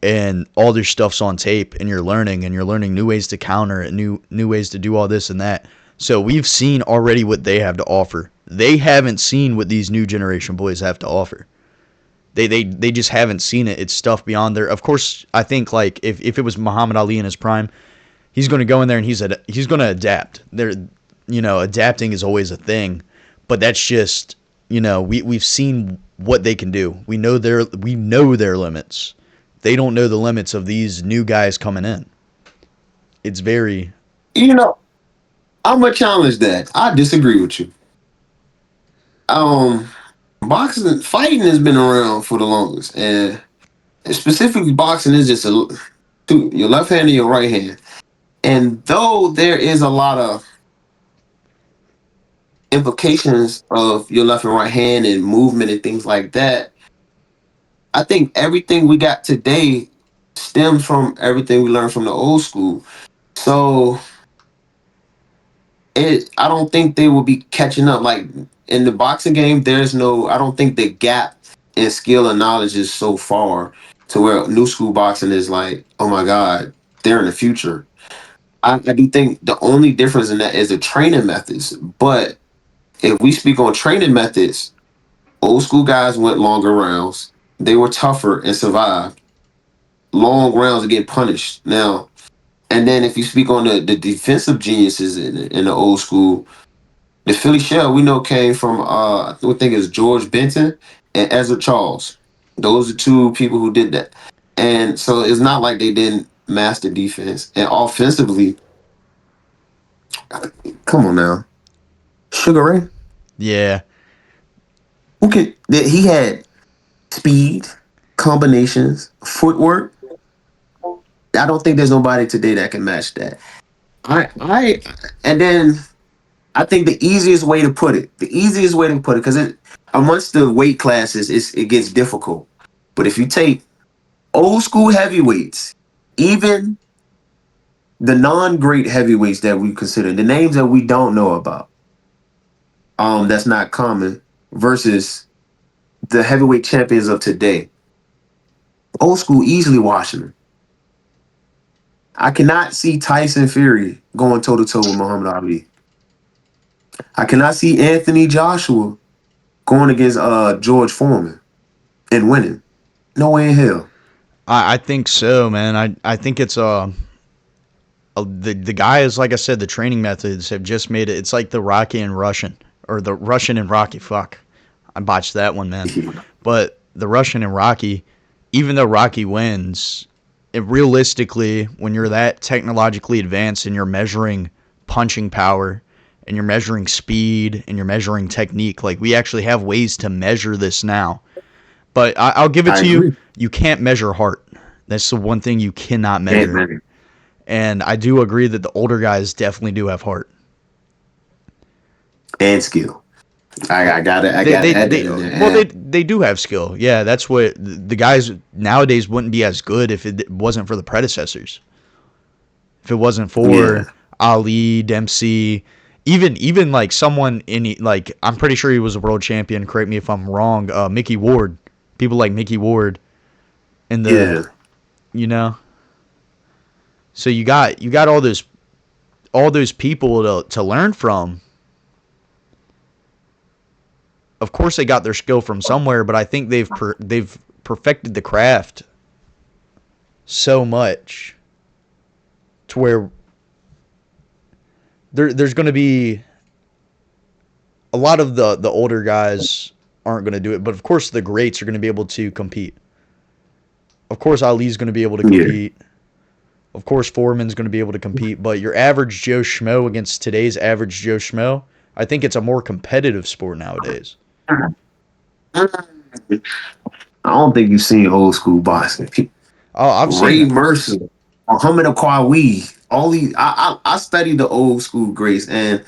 and all their stuff's on tape and you're learning new ways to counter and new ways to do all this and that. So we've seen already what they have to offer. They haven't seen what these new generation boys have to offer. They just haven't seen it. It's stuff beyond their. Of course, I think like if it was Muhammad Ali in his prime, he's going to go in there and he's going to adapt. Adapting is always a thing, but that's just we've seen what they can do. We know their limits. They don't know the limits of these new guys coming in. It's very You know, I'm gonna challenge that. I disagree with you. Um, fighting has been around for the longest, and specifically boxing is just your left hand and your right hand. And though there is a lot of implications of your left and right hand and movement and things like that, I think everything we got today stems from everything we learned from the old school. So I don't think they will be catching up. Like in the boxing game, I don't think the gap in skill and knowledge is so far to where new school boxing is like, oh my God, they're in the future. I do think the only difference in that is the training methods. But if we speak on training methods, old school guys went longer rounds. They were tougher and survived. Long rounds to get punished. Now, and then if you speak on the defensive geniuses in the old school, the Philly Shell we know came from I think it's George Benton and Ezra Charles. Those are two people who did that. And so it's not like they didn't master defense. And offensively, come on now. Sugar Ray, yeah. he had speed, combinations, footwork. I don't think there's nobody today that can match that. I and then I think the easiest way to put it, because amongst the weight classes, it gets difficult. But if you take old school heavyweights, even the non-great heavyweights that we consider, the names that we don't know about, that's not common, versus the heavyweight champions of today, old school easily washing them. I cannot see Tyson Fury going toe to toe with Muhammad Ali. I cannot see Anthony Joshua going against George Foreman and winning. No way in hell. I think so, man. I think it's the guys, like I said, the training methods have just made it. It's like the Rocky and Russian, or the Russian and Rocky. Fuck, I botched that one, man. But the Russian and Rocky, even though Rocky wins, realistically, when you're that technologically advanced and you're measuring punching power and you're measuring speed and you're measuring technique, like we actually have ways to measure this now. But I'll give it I to you. agree. You can't measure heart. That's the one thing you cannot Can't measure. measure. And I do agree that the older guys definitely do have heart. And skill. I gotta add that in there. They do have skill. Yeah, that's what the guys nowadays wouldn't be as good if it wasn't for the predecessors. If it wasn't Yeah. for Ali, Dempsey, Even like someone in like I'm pretty sure he was a world champion. Correct me if I'm wrong. Mickey Ward, people like Mickey Ward, in the Yeah. you know. So you got all those people to learn from. Of course, they got their skill from somewhere, but I think they've perfected the craft so much to where there's going to be a lot of the older guys aren't going to do it, but of course the greats are going to be able to compete. Of course, Ali's going to be able to Yeah. compete. Of course, Foreman's going to be able to compete, but your average Joe Schmo against today's average Joe Schmo, I think it's a more competitive sport nowadays. I don't think you've seen old school boxing. Oh, I've seen Ray it. Mercer, Muhammad Akwawi, all these. I studied the old school greats, and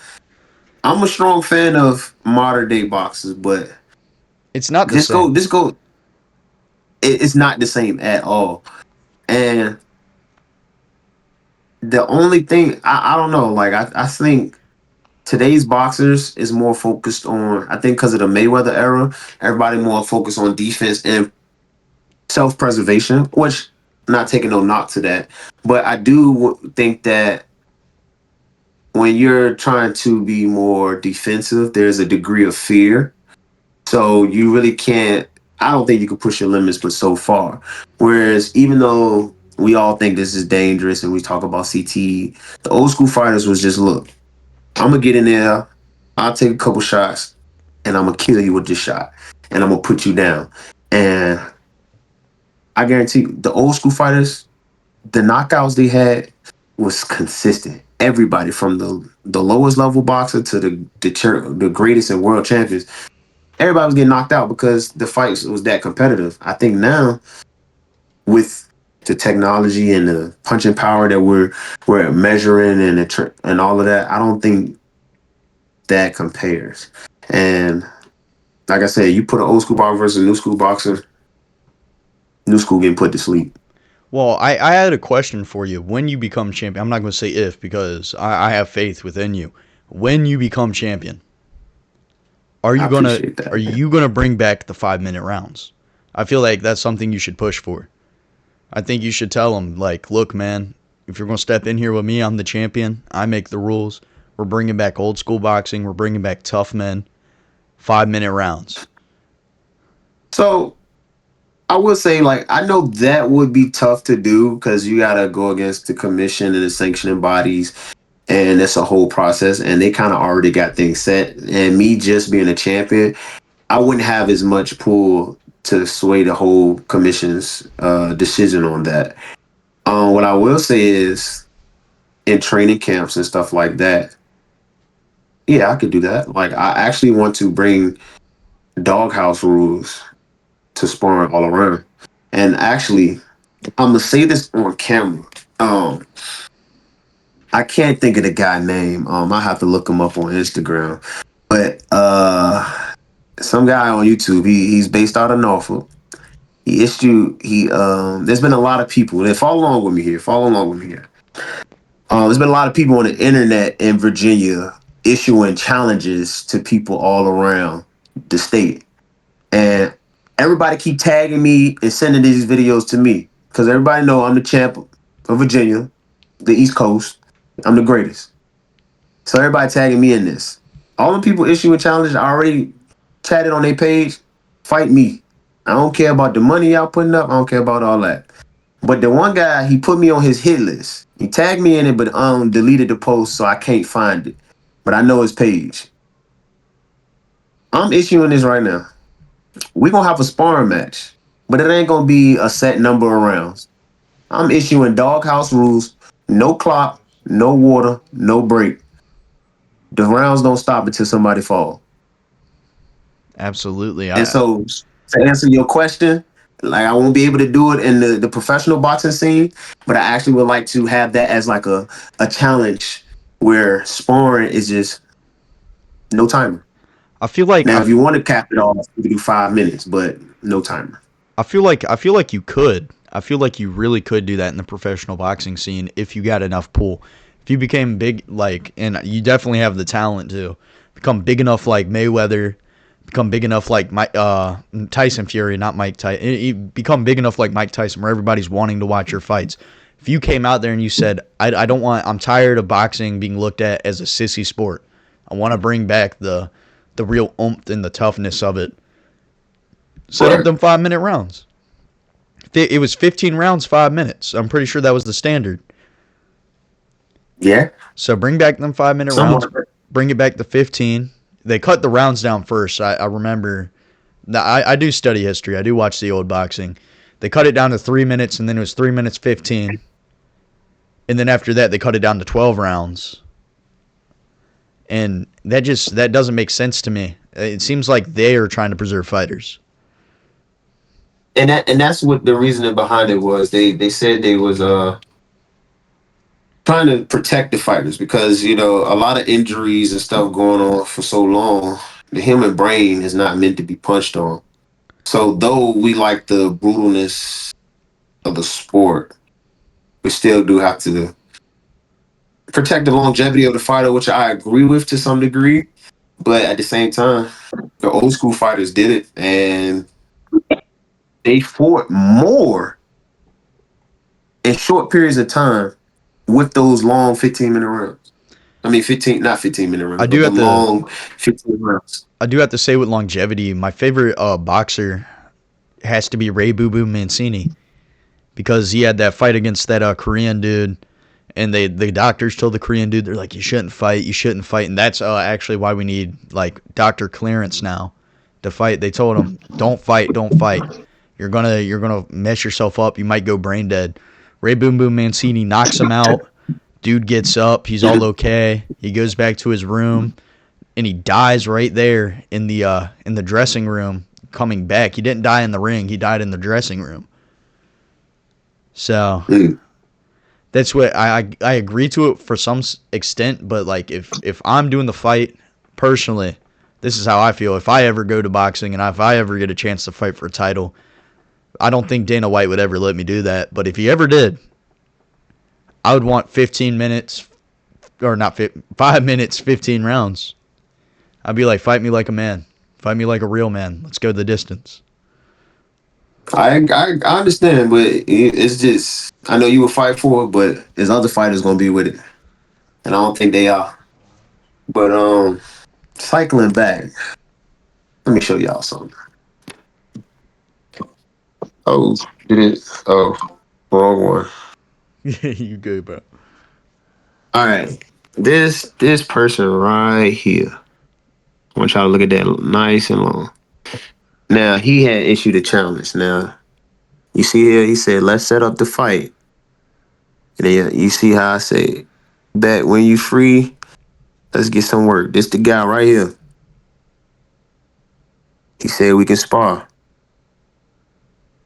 I'm a strong fan of modern day boxers, but It's not the just same. go, just go. It's not the same at all. And the only thing I don't know, like I think today's boxers is more focused on. I think because of the Mayweather era, everybody more focused on defense and self preservation, which not taking no knock to that, but I do think that when you're trying to be more defensive, there's a degree of fear. So you really can't, I don't think you can push your limits but so far. Whereas even though we all think this is dangerous and we talk about CTE, the old school fighters was just, look, I'm gonna get in there, I'll take a couple shots, and I'm gonna kill you with this shot. And I'm gonna put you down. And I guarantee you, the old school fighters, the knockouts they had was consistent. Everybody from the lowest level boxer to the greatest and world champions, everybody was getting knocked out because the fights was that competitive. I think now with the technology and the punching power that we're measuring and all of that, I don't think that compares. And like I said, you put an old school boxer versus a new school boxer, new school getting put to sleep. Well, I had a question for you. When you become champion, I'm not going to say if because I have faith within you. When you become champion, are I you gonna appreciate are that, man. you gonna bring back the 5 minute rounds? I feel like that's something you should push for. I think you should tell them like, look, man, if you're gonna step in here with me, I'm the champion. I make the rules. We're bringing back old school boxing. We're bringing back tough men. 5 minute rounds. So I will say, like, I know that would be tough to do because you got to go against the commission and the sanctioning bodies, and it's a whole process. And they kind of already got things set. And me just being a champion, I wouldn't have as much pull to sway the whole commission's decision on that. What I will say is, in training camps and stuff like that, yeah, I could do that. Like, I actually want to bring doghouse rules to sparring all around. And actually, I'm gonna say this on camera. Um, I can't think of the guy name. I have to look him up on Instagram. But some guy on YouTube. He's based out of Norfolk. There's been a lot of people that follow along with me here. Follow along with me here. There's been a lot of people on the internet in Virginia issuing challenges to people all around the state, and everybody keep tagging me and sending these videos to me because everybody know I'm the champ of Virginia, the East Coast. I'm the greatest. So everybody tagging me in this. All the people issuing challenges I already chatted on their page. Fight me. I don't care about the money y'all putting up. I don't care about all that. But the one guy, he put me on his hit list. He tagged me in it, but deleted the post so I can't find it. But I know his page. I'm issuing this right now. We're gonna have a sparring match, but it ain't gonna be a set number of rounds. I'm issuing doghouse rules, no clock, no water, no break. The rounds don't stop until somebody fall. Absolutely. And so to answer your question, like I won't be able to do it in the professional boxing scene, but I actually would like to have that as like a challenge where sparring is just no timer. I feel like Now, if you want to cap it off, you can do 5 minutes, but no timer. I feel like you could. I feel like you really could do that in the professional boxing scene if you got enough pull. If you became big, like, and you definitely have the talent to become big enough like Mayweather, become big enough like Tyson Fury, not Mike Tyson. Become big enough like Mike Tyson, where everybody's wanting to watch your fights. If you came out there and you said, I don't want, I'm tired of boxing being looked at as a sissy sport. I want to bring back the real oomph and the toughness of it. Set up them 5-minute rounds. It was 15 rounds, 5 minutes. I'm pretty sure that was the standard. Yeah. So bring back them 5-minute rounds. Bring it back to 15. They cut the rounds down first. I remember. I do study history. I do watch the old boxing. They cut it down to 3 minutes, and then it was 3 minutes 15. And then after that, they cut it down to 12 rounds. And that doesn't make sense to me. It seems like they are trying to preserve fighters. And that's what the reasoning behind it was. They said they was trying to protect the fighters because, you know, a lot of injuries and stuff going on for so long. The human brain is not meant to be punched on. So though we like the brutalness of the sport, we still do have to protect the longevity of the fighter, which I agree with to some degree. But at the same time, the old school fighters did it, and they fought more in short periods of time with those long 15-minute rounds. I mean, 15-minute rounds. I do have to long 15 rounds. I do have to say with longevity, my favorite boxer has to be Ray Boo Boo Mancini because he had that fight against that Korean dude, and the doctors told the Korean dude, they're like, you shouldn't fight, and that's actually why we need like doctor clearance now to fight. They told him, don't fight. You're gonna mess yourself up. You might go brain dead. Ray Boom Boom Mancini knocks him out. Dude gets up. He's all okay. He goes back to his room, and he dies right there in the dressing room. Coming back, he didn't die in the ring. He died in the dressing room. So that's what I agree to it for some extent. But like if I'm doing the fight personally, this is how I feel. If I ever go to boxing and if I ever get a chance to fight for a title, I don't think Dana White would ever let me do that. But if he ever did, I would want 15 minutes, or not 5 minutes, 15 rounds. I'd be like, fight me like a man. Fight me like a real man. Let's go the distance. I understand, but it's just, I know you would fight for it, but there's other fighters going to be with it. And I don't think they are. But cycling back, let me show y'all something. Oh, did it? Oh, wrong one. You go, bro. All right. This person right here. I want y'all to look at that nice and long. Now, he had issued a challenge. Now, you see here, he said, let's set up the fight. And then you see how I say, that when you free, let's get some work. This the guy right here. He said we can spar.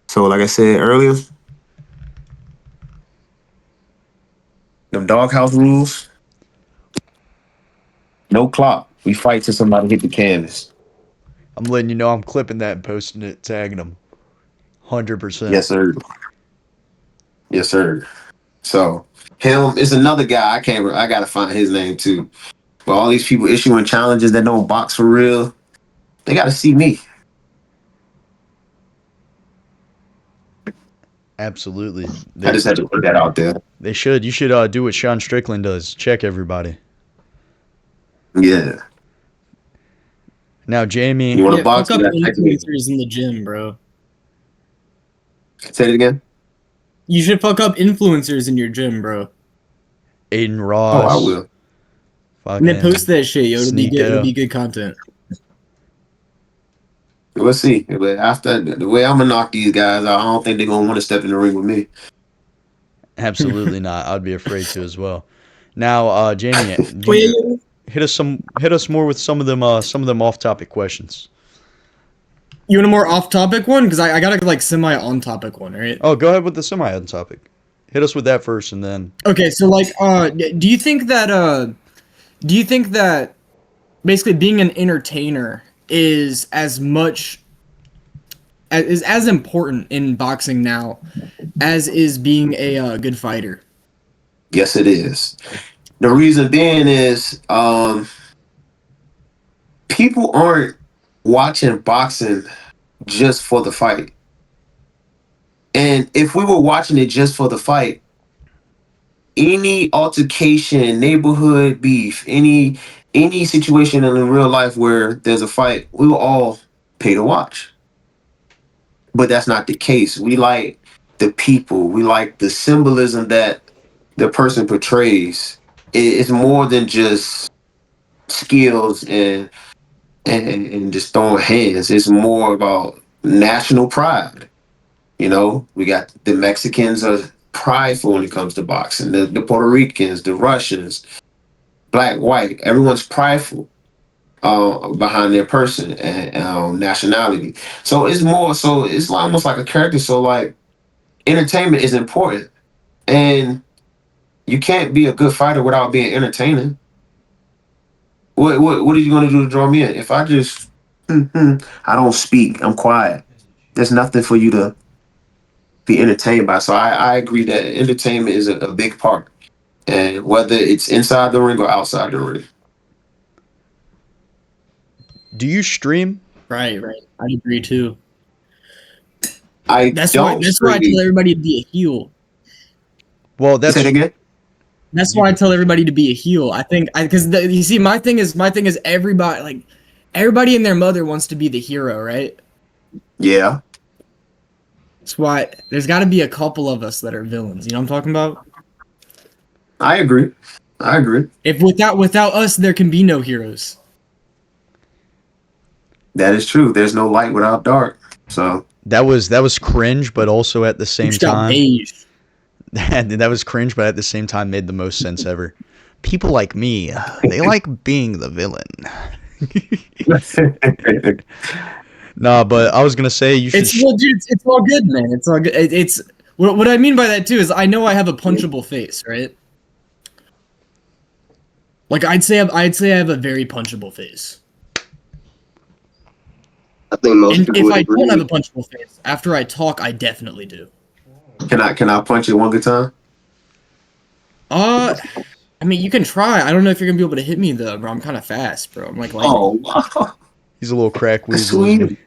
So, like I said earlier, them doghouse rules, no clock. We fight till somebody hit the canvas. I'm letting you know I'm clipping that and posting it, tagging him. 100%. Yes, sir. Yes, sir. So, him is another guy. I gotta find his name too. But all these people issuing challenges that don't box for real, they gotta see me. Absolutely. I just had to put that out there. They should. You should do what Sean Strickland does. Check everybody. Yeah. Now, Jamie. You want to box? Fuck up influencers in the gym, bro. Say it again. You should fuck up influencers in your gym, bro. Aiden Ross. Oh, I will. And then post that shit, yo. It'll be good. Sneeko. It'll be good content. Let's see. But after the way I'm gonna knock these guys out, I don't think they're gonna want to step in the ring with me. Absolutely not. I'd be afraid to as well. Now, Jamie, hit us more with some of them off-topic questions. You want a more off-topic one? Because I got a like semi-on-topic one, right? Oh, go ahead with the semi-on topic. Hit us with that first, and then. Okay, so like, do you think that basically being an entertainer is as important in boxing now as is being a good fighter? Yes, it is. The reason being is people aren't watching boxing just for the fight. And if we were watching it just for the fight, any altercation, neighborhood beef, any situation in real life where there's a fight, we will all pay to watch. But that's not the case. We like the people. We like the symbolism that the person portrays. It's more than just skills and just throwing hands. It's more about national pride. You know, we got the Mexicans are prideful when it comes to boxing. The Puerto Ricans, the Russians, black, white, everyone's prideful behind their person and nationality. So it's more. So it's almost like a character. So like entertainment is important, and you can't be a good fighter without being entertaining. What are you going to do to draw me in? If I just I don't speak, I'm quiet. There's nothing for you to be entertained by. So I agree that entertainment is a big part, and whether it's inside the ring or outside the ring. Do you stream? Right, right. I agree too. I That's don't why. That's why I stream. tell everybody to be a heel. Well, that's Say it again. That's why I tell everybody to be a heel. I think because you see, my thing is everybody everybody and their mother wants to be the hero, right? Yeah, That's why there's got to be a couple of us that are villains. You know what I'm talking about? I agree. I agree. If without us, there can be no heroes. That is true. There's no light without dark. So that was cringe, but also at the same It's got time, beige. that was cringe, but at the same time made the most sense ever. People like me, they like being the villain. Nah, but I was gonna say you should. It's well, dude. It's all good, man. It's all good. It's what I mean by that too is I know I have a punchable face, right? Like I'd say I have a very punchable face. I think most And people if would I agree. don't have a punchable face, after I talk, I definitely do. can I punch you one good time? I mean, you can try. I don't know if you're gonna be able to hit me though, bro. I'm kind of fast, bro. I'm like lightning. Oh, He's a little crack that's weasel. isn't he? sweet.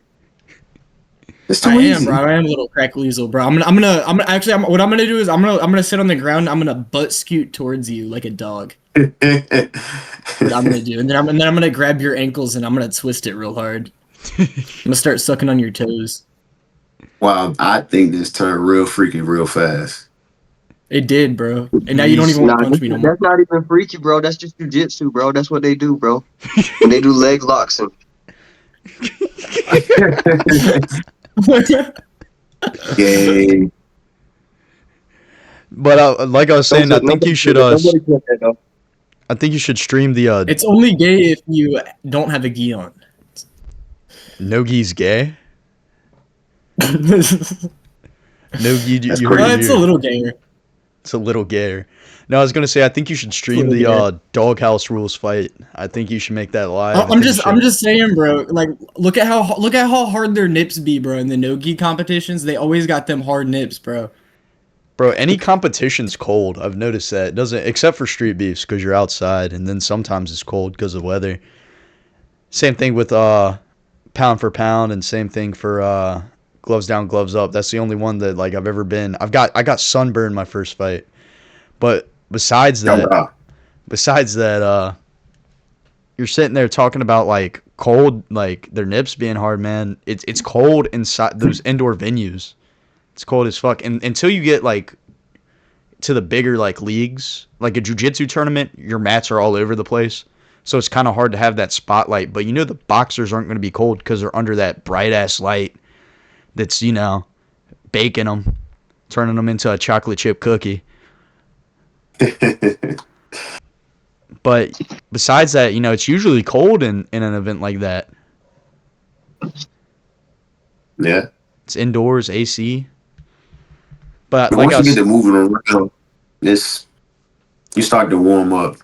It's too I easy. am, bro. I am a little crack weasel, bro. I'm gonna actually. What I'm gonna do is I'm gonna sit on the ground. I'm gonna butt scoot towards you like a dog. What I'm gonna do, and then I'm gonna grab your ankles and I'm gonna twist it real hard. I'm gonna start sucking on your toes. Wow, I think this turned real freaky real fast. It did, bro. And now you don't even want to punch me no more. That's not even freaky, bro. That's just jujitsu, bro. That's what they do, bro. When they do leg locks and Yay. But like I was saying, I think you should. I think you should stream the It's only gay if you don't have a gi on. Nogi's gay. Well, Nogi, That's you crazy. heard it it's a here. little gayer. It's a little gayer. No, I was gonna say I think you should stream the Doghouse Rules fight. I think you should make that live. I I'm think you just should. I'm just saying, bro. Like, look at how hard their nips be, bro. In the no gi competitions, they always got them hard nips, bro. Bro, any competition's cold. I've noticed that. It doesn't, except for street beefs, because you're outside, and then sometimes it's cold because of weather. Same thing with pound for pound, and same thing for gloves down, gloves up. That's the only one that like I've ever been. I got sunburned my first fight, but besides that, you're sitting there talking about like cold, like their nips being hard, man. It's cold inside those indoor venues. It's cold as fuck. And until you get like to the bigger like leagues, like a jiu-jitsu tournament, your mats are all over the place. So it's kind of hard to have that spotlight. But you know the boxers aren't going to be cold because they're under that bright ass light that's, you know, baking them, turning them into a chocolate chip cookie. But besides that, you know, it's usually cold in an event like that. Yeah. It's indoors, AC. But But like once I you was, get to moving around, you start to warm up.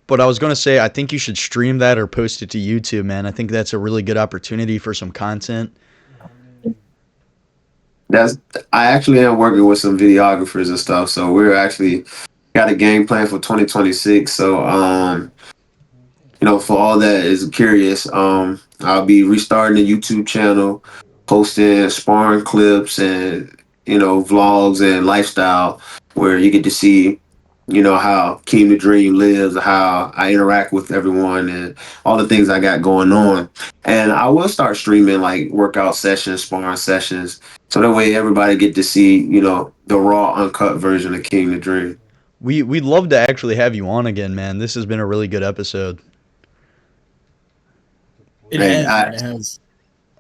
but I was going to say, I think you should stream that or post it to YouTube, man. I think that's a really good opportunity for some content. I actually am working with some videographers and stuff, so we're actually got a game plan for 2026. So for all that is curious, I'll be restarting the YouTube channel, posting sparring clips and vlogs and lifestyle where you get to see how Keem the Dream lives, how I interact with everyone, and all the things I got going on. And I will start streaming like workout sessions, sparring sessions, so that way everybody get to see the raw, uncut version of Keem the Dream. We'd love to actually have you on again, man. This has been a really good episode. It Hey, has, man. It has.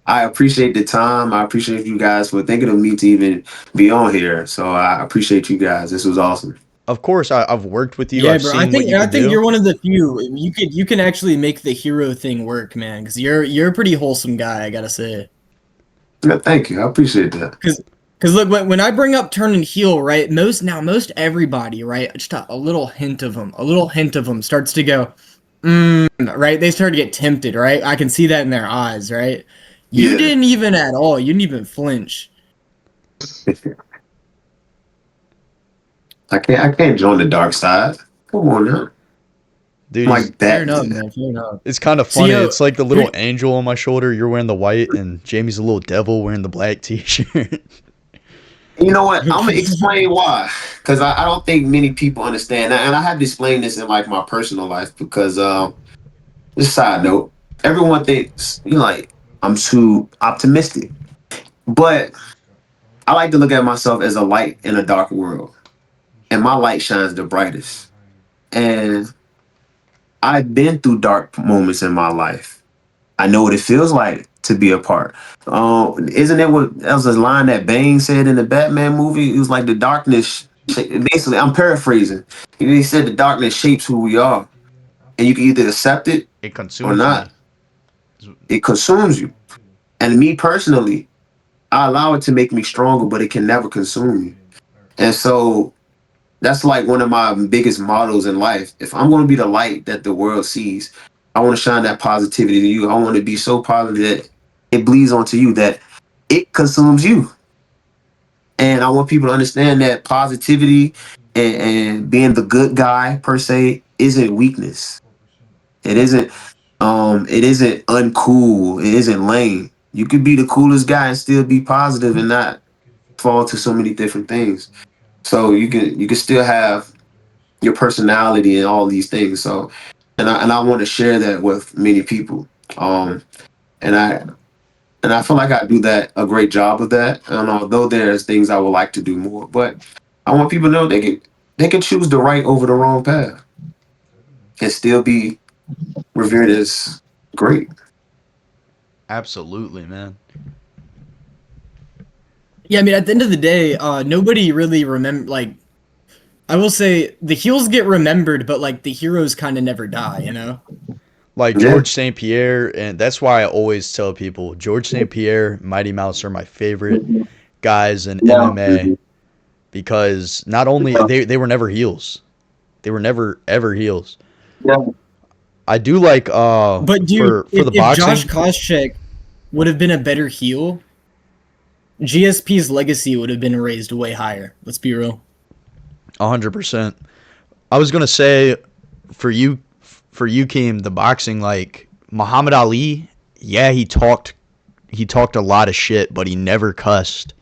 I appreciate the time. I appreciate you guys for thinking of me to even be on here. So I appreciate you guys. This was awesome. Of course, I've worked with you. Yeah, I've bro. I seen what think you I can think do. you're one of the few. You can actually make the hero thing work, man. Because you're a pretty wholesome guy, I gotta say. Yeah, thank you. I appreciate that. Because look, when I bring up turning heel, right? Most everybody, right? Just a little hint of them starts to go, right? They start to get tempted, right? I can see that in their eyes, right? You Yeah. didn't even at all. You didn't even flinch. I can't join the dark side. Come on now. Dude, I'm like Fair that. enough, man. Fair enough. it's kind of See, funny. yo, It's like the little here- angel on my shoulder. You're wearing the white, and Jamie's a little devil wearing the black t-shirt. You know what? I'm gonna explain why. Because I don't think many people understand. And I had to explain this in like my personal life because just a side note, everyone thinks like I'm too optimistic. But I like to look at myself as a light in a dark world. And my light shines the brightest. And I've been through dark moments in my life. I know what it feels like to be apart. Isn't it what that was a line that Bane said in the Batman movie? It was like the darkness. Basically, I'm paraphrasing. He said the darkness shapes who we are, and you can either accept it It or consumes me. not. It consumes you. And me personally, I allow it to make me stronger, but it can never consume me. And so that's like one of my biggest mottos in life. If I'm going to be the light that the world sees, I want to shine that positivity to you. I want to be so positive that it bleeds onto you, that it consumes you. And I want people to understand that positivity and being the good guy per se isn't weakness. It isn't uncool. It isn't lame. You could be the coolest guy and still be positive and not fall to so many different things. So you can still have your personality and all these things. So, and I want to share that with many people. And I feel like I do that a great job of that. And although there's things I would like to do more, but I want people to know they can choose the right over the wrong path and still be revered as great. Absolutely, man. yeah, I mean, at the end of the day, nobody really remember. Like, I will say, the heels get remembered, but like the heroes kind of never die. You know? Like Yeah. George St. Pierre, and that's why I always tell people George St. Pierre, Mighty Mouse are my favorite guys in MMA because not only they were never heels. They were never ever heels. Yeah. I do like But dude, for the if Josh boxing. Koscheck would have been a better heel, GSP's legacy would have been raised way higher. Let's be real. 100%. I was gonna say for you, Keem, the boxing, like Muhammad Ali. Yeah, he talked a lot of shit, but he never cussed,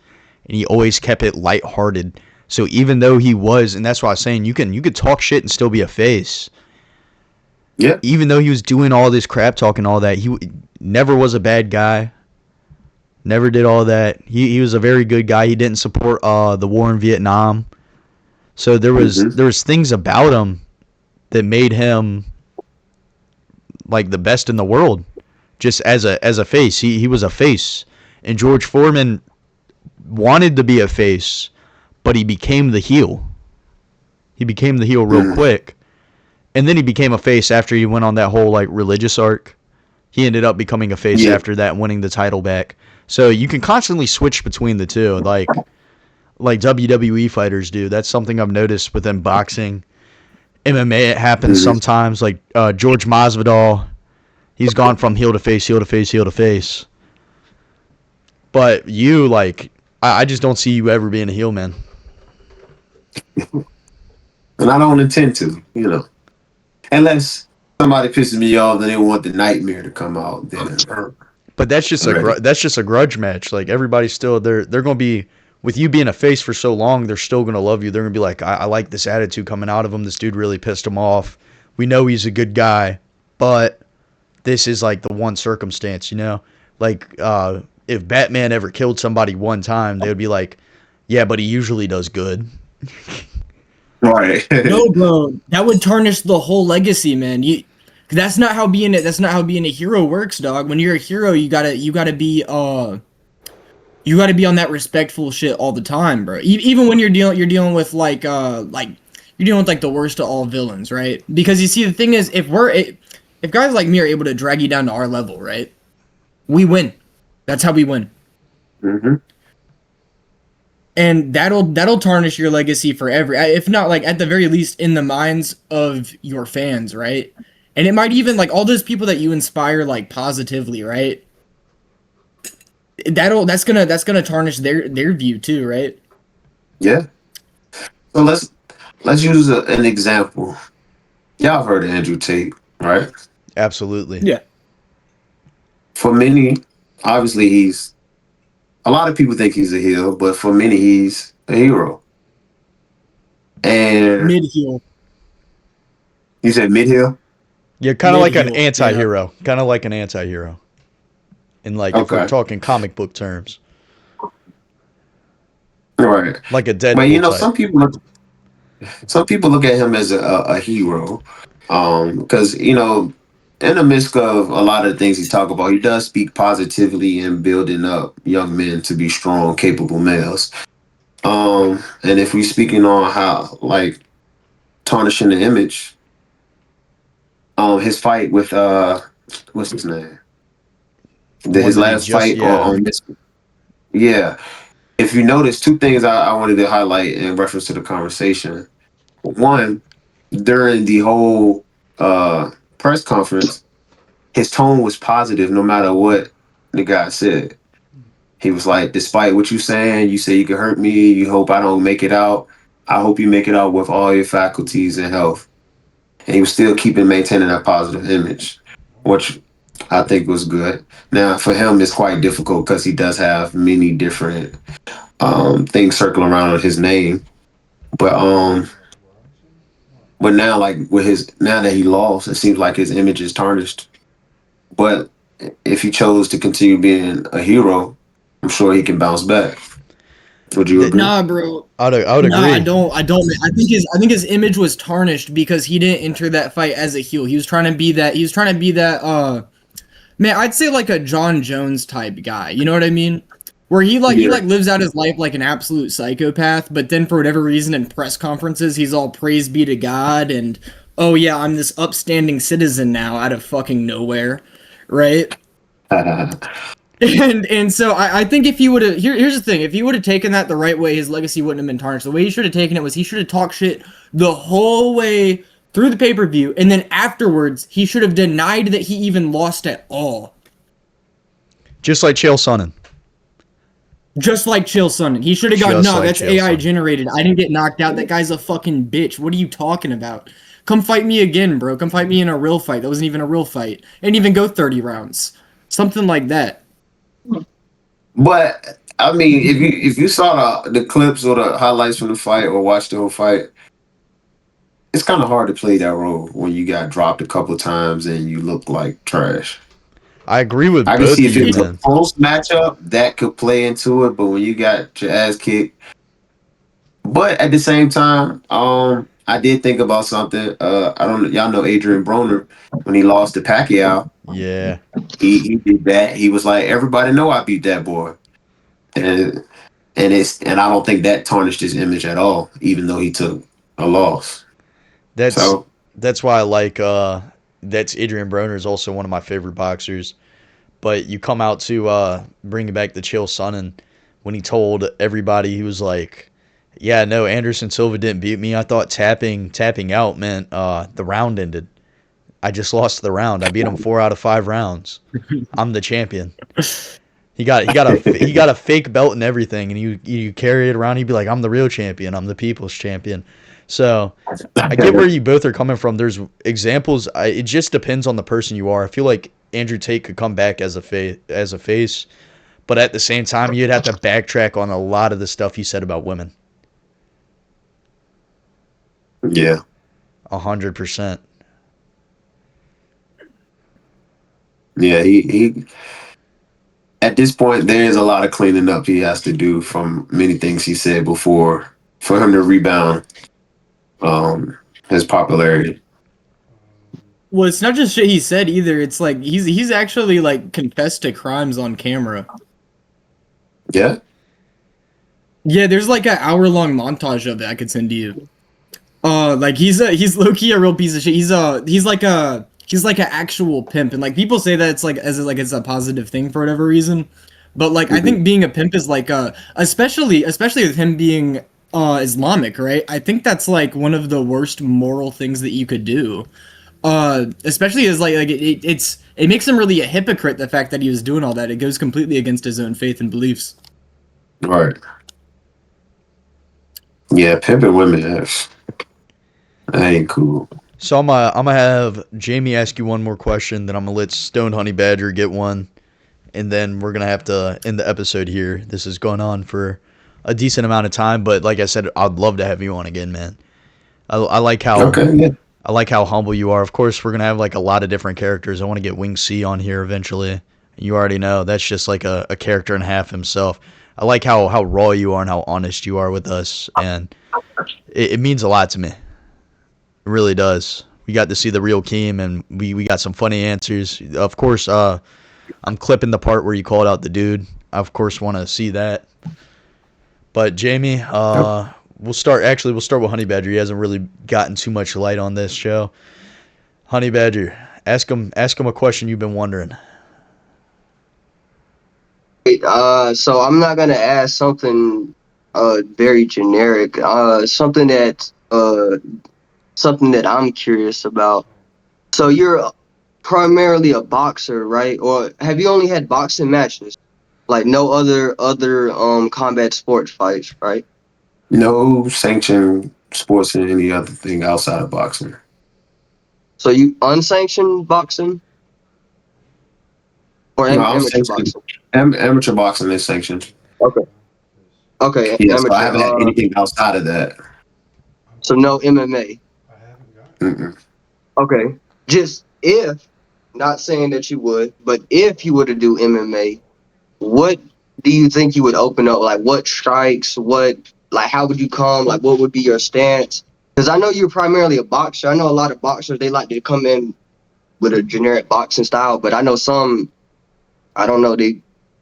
and he always kept it lighthearted. So even though he was, and that's why I was saying you could talk shit and still be a face. Yeah. Even though he was doing all this crap talk and all that, he never was a bad guy. Never did all that. He was a very good guy. He didn't support the war in Vietnam. So there was things about him that made him like the best in the world. Just as a face, he was a face. And George Foreman wanted to be a face, but he became the heel. He became the heel real quick. And then he became a face after he went on that whole like religious arc. He ended up becoming a face after that, winning the title back. So you can constantly switch between the two, like WWE fighters do. That's something I've noticed within boxing. MMA, it happens sometimes. Like George Masvidal, he's gone from heel to face, heel to face, heel to face. But you, like, I just don't see you ever being a heel, man. and I don't intend to, unless somebody pisses me off, then they want the nightmare to come out. Then But that's just I'm ready. that's just a grudge match. Like everybody's still they're gonna be with you being a face for so long. They're still gonna love you. They're gonna be like, I like this attitude coming out of him. This dude really pissed him off. We know he's a good guy, but this is like the one circumstance, Like if Batman ever killed somebody one time, they would be like, yeah, but he usually does good. Right. No, bro, that would tarnish the whole legacy, man. That's not how being a hero works, dog. When you're a hero, you gotta be on that respectful shit all the time, bro. Even when you're dealing with like you're dealing with like the worst of all villains, right? Because you see, the thing is, if guys like me are able to drag you down to our level, right? We win. That's how we win. hmm And that'll tarnish your legacy forever. If not, like, at the very least, in the minds of your fans, right? And it might even, like, all those people that you inspire, like, positively, right? That's gonna tarnish their view too, right? Yeah. So let's use an example. Y'all have heard of Andrew Tate, right? Absolutely. Yeah. For many, obviously a lot of people think he's a heel, but for many he's a hero. And Mid heel. you said mid heel? Yeah, kind of like an Mid-heel, anti-hero. Kind of like an anti-hero. In like if we're Okay. talking comic book terms, Right. like a But Deadpool type. some people look at him as a hero. Because in the midst of a lot of the things he talk about, he does speak positively in building up young men to be strong, capable males. And if we speaking on how like tarnishing the image, his fight with what's his name? The one His that he last just fight on this. Yeah. If you notice, two things I wanted to highlight in reference to the conversation. One, during the whole press conference, his tone was positive no matter what the guy said. He was like, despite what you're saying, you say you can hurt me, you hope I don't make it out. I hope you make it out with all your faculties and health. And he was still maintaining that positive image, which I think was good. Now, for him, it's quite difficult because he does have many different things circling around his name. But now, like now that he lost, it seems like his image is tarnished. But if he chose to continue being a hero, I'm sure he can bounce back. Would you That- agree? Nah, bro. I would Nah, I agree. don't. I think his image was tarnished because he didn't enter that fight as a heel. He was trying to be that. He was trying to be that. Man, I'd say like a John Jones type guy. You know what I mean? Where he Yeah. lives out his life like an absolute psychopath, but then for whatever reason in press conferences he's all praise be to God and oh yeah, I'm this upstanding citizen now out of fucking nowhere, right? And so I think if he would have here's the thing, if he would have taken that the right way, his legacy wouldn't have been tarnished. The way he should have taken it was he should have talked shit the whole way through the pay-per-view, and then afterwards he should have denied that he even lost at all. Just like Chael Sonnen. Just like Chael Sonnen. He should have gone, Just no, like that's Chael AI Sonnen. generated. I didn't get knocked out. That guy's a fucking bitch. What are you talking about? Come fight me again, bro. Come fight me in a real fight. That wasn't even a real fight. Didn't even go 30 rounds. Something like that. But I mean, if you saw the clips or the highlights from the fight or watched the whole fight, it's kind of hard to play that role when you got dropped a couple times and you look like trash. I agree with I can both see of if it you, was a man. close matchup that could play into it, but when you got your ass kicked, but at the same time, I did think about something. I don't y'all know Adrian Broner when he lost to Pacquiao, Yeah. he did that. He was like, everybody know I beat that boy, and and I don't think that tarnished his image at all, even though he took a loss. That's So that's why I like that's Adrian Broner is also one of my favorite boxers. But you come out to bringing back the Chael Sonnen when he told everybody he was like, "Yeah, no, Anderson Silva didn't beat me. I thought tapping out meant the round ended. I just lost the round. I beat him 4 out of 5 rounds. I'm the champion." He got a fake belt and everything, and you carry it around. He'd be like, "I'm the real champion. I'm the people's champion." So I get where you both are coming from. There's examples. It just depends on the person you are. I feel like Andrew Tate could come back as a face, but at the same time, you'd have to backtrack on a lot of the stuff he said about women. Yeah. 100%. Yeah, he at this point there is a lot of cleaning up he has to do from many things he said before for him to rebound his popularity. Well, it's not just shit he said either. It's like he's actually like confessed to crimes on camera. Yeah. Yeah, there's like an hour-long montage of it I could send to you. Like he's low-key a real piece of shit. He's like an actual pimp, and like people say that it's like it's a positive thing for whatever reason. But like I think being a pimp is like especially with him being Islamic, right? I think that's like one of the worst moral things that you could do. Especially as it makes him really a hypocrite, the fact that he was doing all that. It goes completely against his own faith and beliefs. Right. Yeah, pimping women, that ain't cool. So I'm gonna have Jamie ask you one more question, then I'm gonna let Stone Honey Badger get one, and then we're gonna have to end the episode here. This is going on for a decent amount of time, but like I said, I'd love to have you on again, man. I like how Okay, yeah. I like how humble you are. Of course, we're gonna have like a lot of different characters. I want to get Wing C on here eventually. You already know that's just like a character and a half himself. I like how raw you are and how honest you are with us, and it means a lot to me. It really does. We got to see the real Keem, and we got some funny answers. Of course, I'm clipping the part where you called out the dude. I of course want to see that. But Jamie, Yep. we'll start with Honey Badger. He hasn't really gotten too much light on this show. Honey Badger, ask him a question you've been wondering. So I'm not gonna ask something very generic. Something that I'm curious about. So you're primarily a boxer, right? Or have you only had boxing matches? Like no other combat sports fights, right? No sanctioned sports and any other thing outside of boxing. So you unsanctioned boxing or No, I'm amateur sanctioned. boxing? Amateur boxing is sanctioned. Okay. Okay, Yeah, so I amateur. haven't had anything outside of that. So no MMA. Mm-mm. Okay. Just if, not saying that you would, but if you were to do MMA, what do you think you would open up? Like what strikes? How would you come? Like what would be your stance? Because I know you're primarily a boxer. I know a lot of boxers, they like to come in with a generic boxing style, but I know some, I don't know, they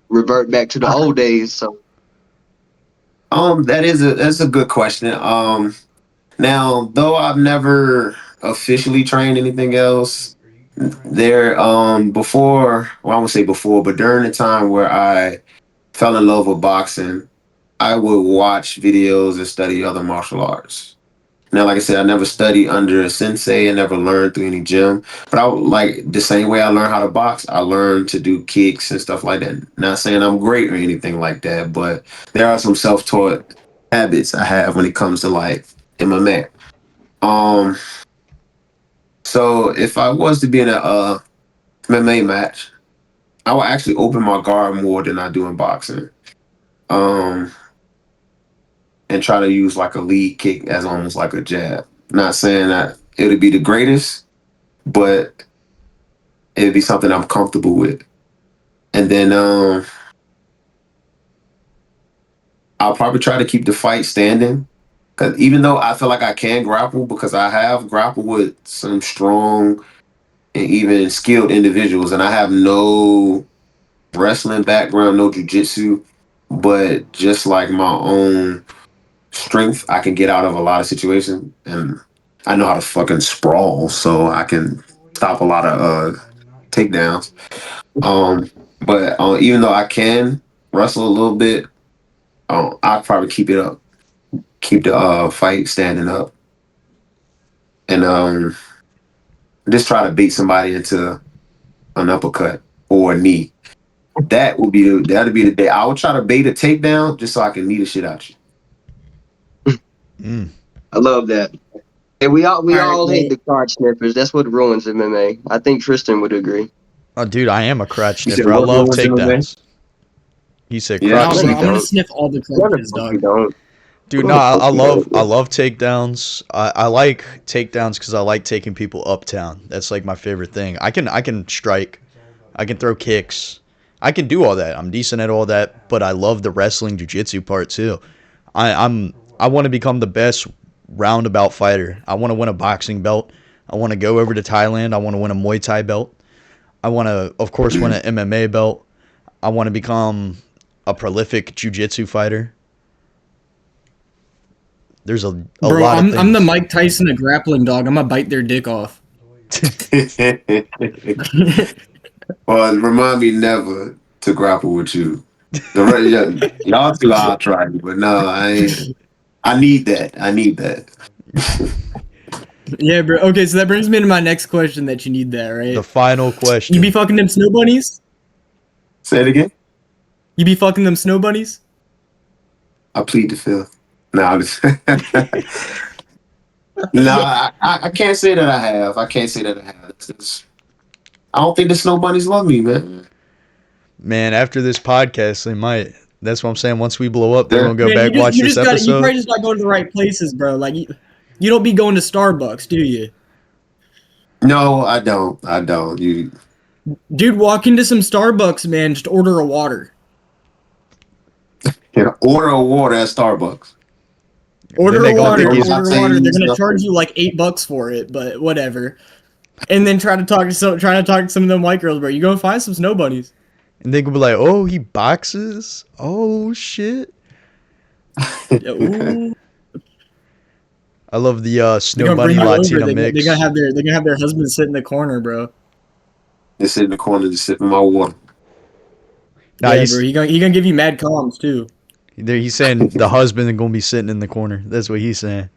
revert back to the old days. So That's a good question. Now though I've never officially trained anything else, there before, well, I won't say before, but during the time where I fell in love with boxing, I would watch videos and study other martial arts. Now, like I said, I never studied under a sensei. I never learned through any gym. But I like the same way I learned how to box, I learned to do kicks and stuff like that. Not saying I'm great or anything like that, but there are some self-taught habits I have when it comes to like MMA. Um, so if I was to be in a MMA match, I will actually open my guard more than I do in boxing. Um, and try to use like a lead kick as almost like a jab. Not saying that it would be the greatest, but it'd be something I'm comfortable with. And then I'll probably try to keep the fight standing. Cause even though I feel like I can grapple, because I have grappled with some strong and even skilled individuals, and I have no wrestling background, no jujitsu, but just like my own strength, I can get out of a lot of situations, and I know how to fucking sprawl, so I can stop a lot of takedowns. But even though I can wrestle a little bit, I'll probably keep it up, keep the fight standing up, and just try to beat somebody into an uppercut or a knee. that'd be the day. I would try to bait a takedown just so I can knee the shit out you. I love that. And we all Alright, hate well, the card sniffers. That's what ruins MMA. I think Tristan would agree. Oh, dude, I am a crotch You said sniffer. I what love was in the way? takedowns. He said Yeah, crotch no, bro, you I want sniffer. to don't. sniff all the What the crutches, fuck you dog. don't? Dude, What no, the fuck you don't? I love takedowns. I like takedowns because I like taking people uptown. That's like my favorite thing. I can strike, I can throw kicks, I can do all that. I'm decent at all that, but I love the wrestling jiu-jitsu part too. I want to become the best roundabout fighter. I want to win a boxing belt. I want to go over to Thailand. I want to win a Muay Thai belt. I want to, of course, win an MMA belt. I want to become a prolific jiu-jitsu fighter. There's a Bro, lot of I'm the things. Mike Tyson of grappling, dog. I'm gonna bite their dick off. Well, remind me never to grapple with you. Y'all two, I'll try you, but no, I ain't. I need that. I need that. Yeah, bro. Okay, so that brings me to my next question that you need that, The right? final You question. be fucking them snow bunnies? Say it again. You be fucking them snow bunnies? I plead the fifth. No, I'm just no, I can't say that I have. I can't say that I have. I don't think the snow bunnies love me, man. Man, after this podcast, they might. That's what I'm saying. Once we blow up, they're They're gonna go Man, back watch you this just got you episode. probably just not going to the right places, bro. Like you don't be going to Starbucks, do you? no, I don't. I don't. You Dude, walk into some Starbucks, man. Just order a water. can order a water at Starbucks. Order they a gonna water. think No You he's order a water. They're lattes, gonna charge nothing. you like $8 for it, but whatever. And then try to talk to some of them white girls, bro. You go find some snow bunnies. and they could be like, "Oh, he boxes. Oh shit." Yeah, ooh. I love the They're snow gonna bring bunny you over. Latina They're mix. gonna have their husband sit in the corner, bro. Just sit in the corner, just sipping my water. Nah, Yeah, bro. He gonna give you mad comms too. he's saying the husband is gonna be sitting in the corner. That's what he's saying.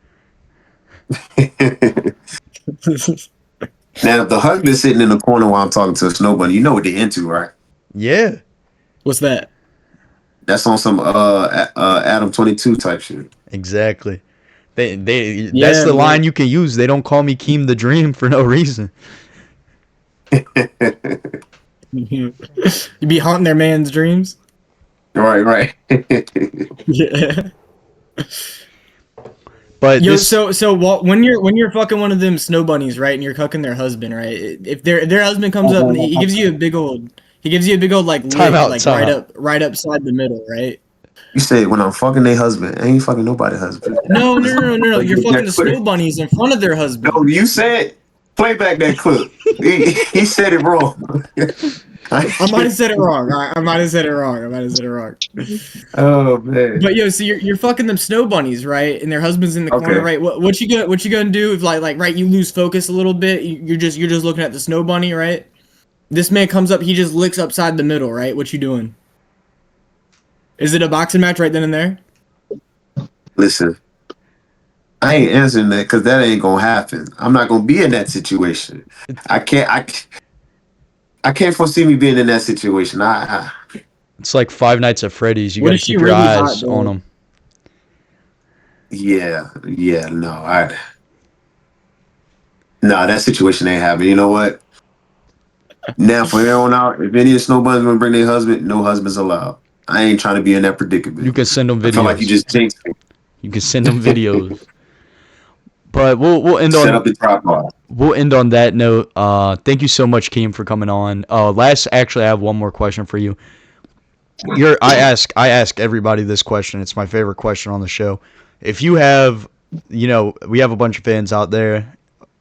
Now, if the husband's sitting in the corner while I'm talking to a snow bunny, you know what they're into, right? Yeah, What's that? That's on some Adam 22 type shit. exactly. They that's Yeah, the bro. line you can use. They don't call me Keem the Dream for no reason. You be haunting their man's dreams. Right. Yeah. But Yo, this so when you're fucking one of them snow bunnies, right, and you're cucking their husband, right? If their husband comes up and he gives you a big old like lick, like time out. right upside the middle, right? You say when I'm fucking their husband, I ain't fucking nobody husband. No. You're fucking the That clear. snow bunnies in front of their husband. No, you said play back that clip. He said it wrong. I might have said it wrong. I might have said it wrong. Oh man. But yo, so you're fucking them snow bunnies, right? And their husband's in the corner, Okay. right? What you gonna do if like right you lose focus a little bit? You're just looking at the snow bunny, right? This man comes up, he just licks upside the middle, right? What you doing? Is it a boxing match right then and there? Listen, I ain't answering that because that ain't gonna happen. I'm not gonna be in that situation. I can't foresee me being in that situation. It's like Five Nights at Freddy's. You What got to if she keep your really eyes hot, on bro? them. No, that situation ain't happening. You know what? Now from here on out, if any of the snow bunnies gonna bring their husband, no husbands allowed. I ain't trying to be in that predicament. You can send them I feel like you videos. just jinxed me. You can send them videos. But Set up the tripod. we'll end on that note. Thank you so much, Keem, for coming on. Actually, I have one more question for you. I ask everybody this question. It's my favorite question on the show. If you have, we have a bunch of fans out there,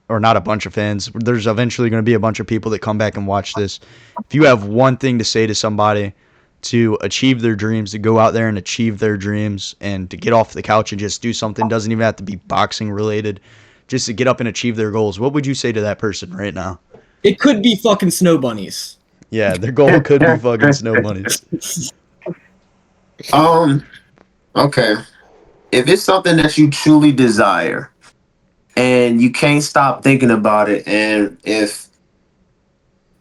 or not a bunch of fans. There's eventually going to be a bunch of people that come back and watch this. If you have one thing to say to somebody to achieve their dreams, to go out there and achieve their dreams, and to get off the couch and just do something, doesn't even have to be boxing related, just to get up and achieve their goals, what would you say to that person right now? It could be fucking snow bunnies. Yeah, their goal could be fucking snow bunnies. Okay. If it's something that you truly desire and you can't stop thinking about it, and if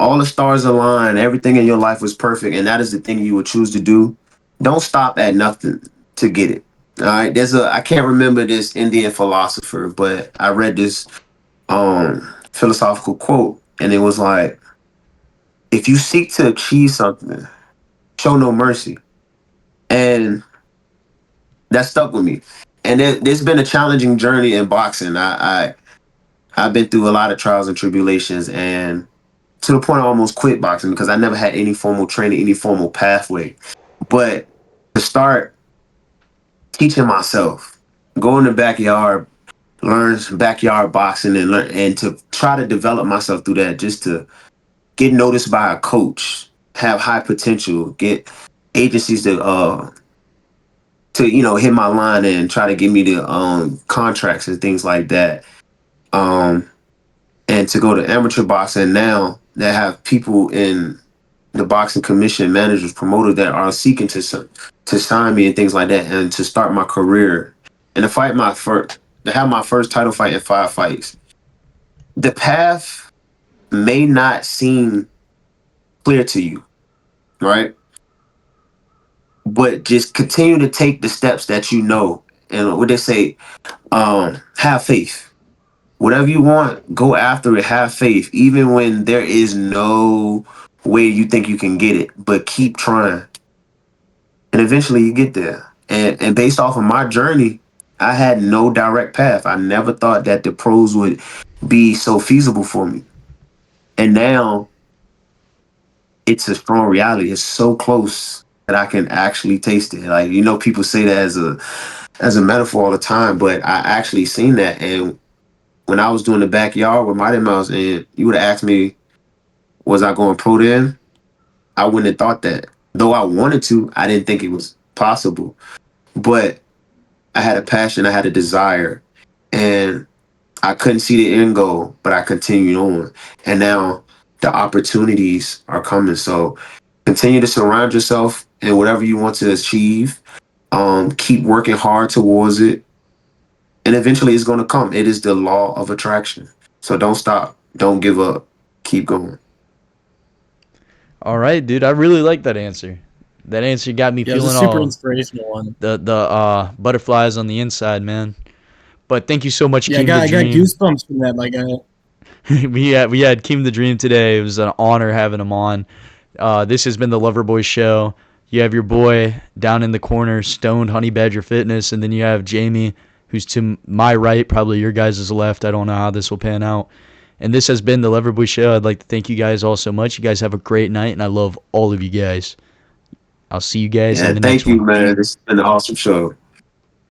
all the stars align, everything in your life was perfect, and that is the thing you would choose to do, don't stop at nothing to get it. All right. I can't remember this Indian philosopher, but I read this philosophical quote, and it was like, if you seek to achieve something, show no mercy. And that stuck with me. And there's been a challenging journey in boxing. I've been through a lot of trials and tribulations, and to the point I almost quit boxing because I never had any formal training, any formal pathway. But to start teaching myself, go in the backyard, learn some backyard boxing, and learn, and to try to develop myself through that, just to get noticed by a coach, have high potential, get agencies to hit my line and try to give me the contracts and things like that. Um, and to go to amateur boxing now, that have people in the boxing commission, managers, promoters that are seeking to sign me and things like that, and to start my career and to have my first title fight in 5 fights. The path may not seem clear to you, right? But just continue to take the steps that you know. And what they say, have faith. Whatever you want, go after it, have faith, even when there is no way you think you can get it, but keep trying. And eventually you get there. And based off of my journey, I had no direct path. I never thought that the pros would be so feasible for me. And now it's a strong reality. It's so close that I can actually taste it. Like, people say that as a metaphor all the time, but I actually seen that. And when I was doing the backyard with Mighty Mouse, and you would have asked me, was I going pro then? I wouldn't have thought that. Though I wanted to, I didn't think it was possible. But I had a passion, I had a desire, and I couldn't see the end goal, but I continued on. And now the opportunities are coming. So continue to surround yourself in whatever you want to achieve. Keep working hard towards it. And eventually it's going to come. It is the law of attraction. So don't stop. Don't give up. Keep going. All right, dude. I really like that answer. That answer got me Yeah, it was a feeling super all inspirational one. the butterflies on the inside, man. But thank you so much, Yeah, Keem the I got Dream. goosebumps from that. Like, we had Keem the Dream today. It was an honor having him on. This has been the Loverboy Show. You have your boy down in the corner, Stoned Honey Badger Fitness, and then you have Jamie, who's to my right, probably your guys' left. I don't know how this will pan out. And this has been the Loverboy Show. I'd like to thank you guys all so much. You guys have a great night, and I love all of you guys. I'll see you guys Yeah, in the next thank you, one. man. This has been an awesome show.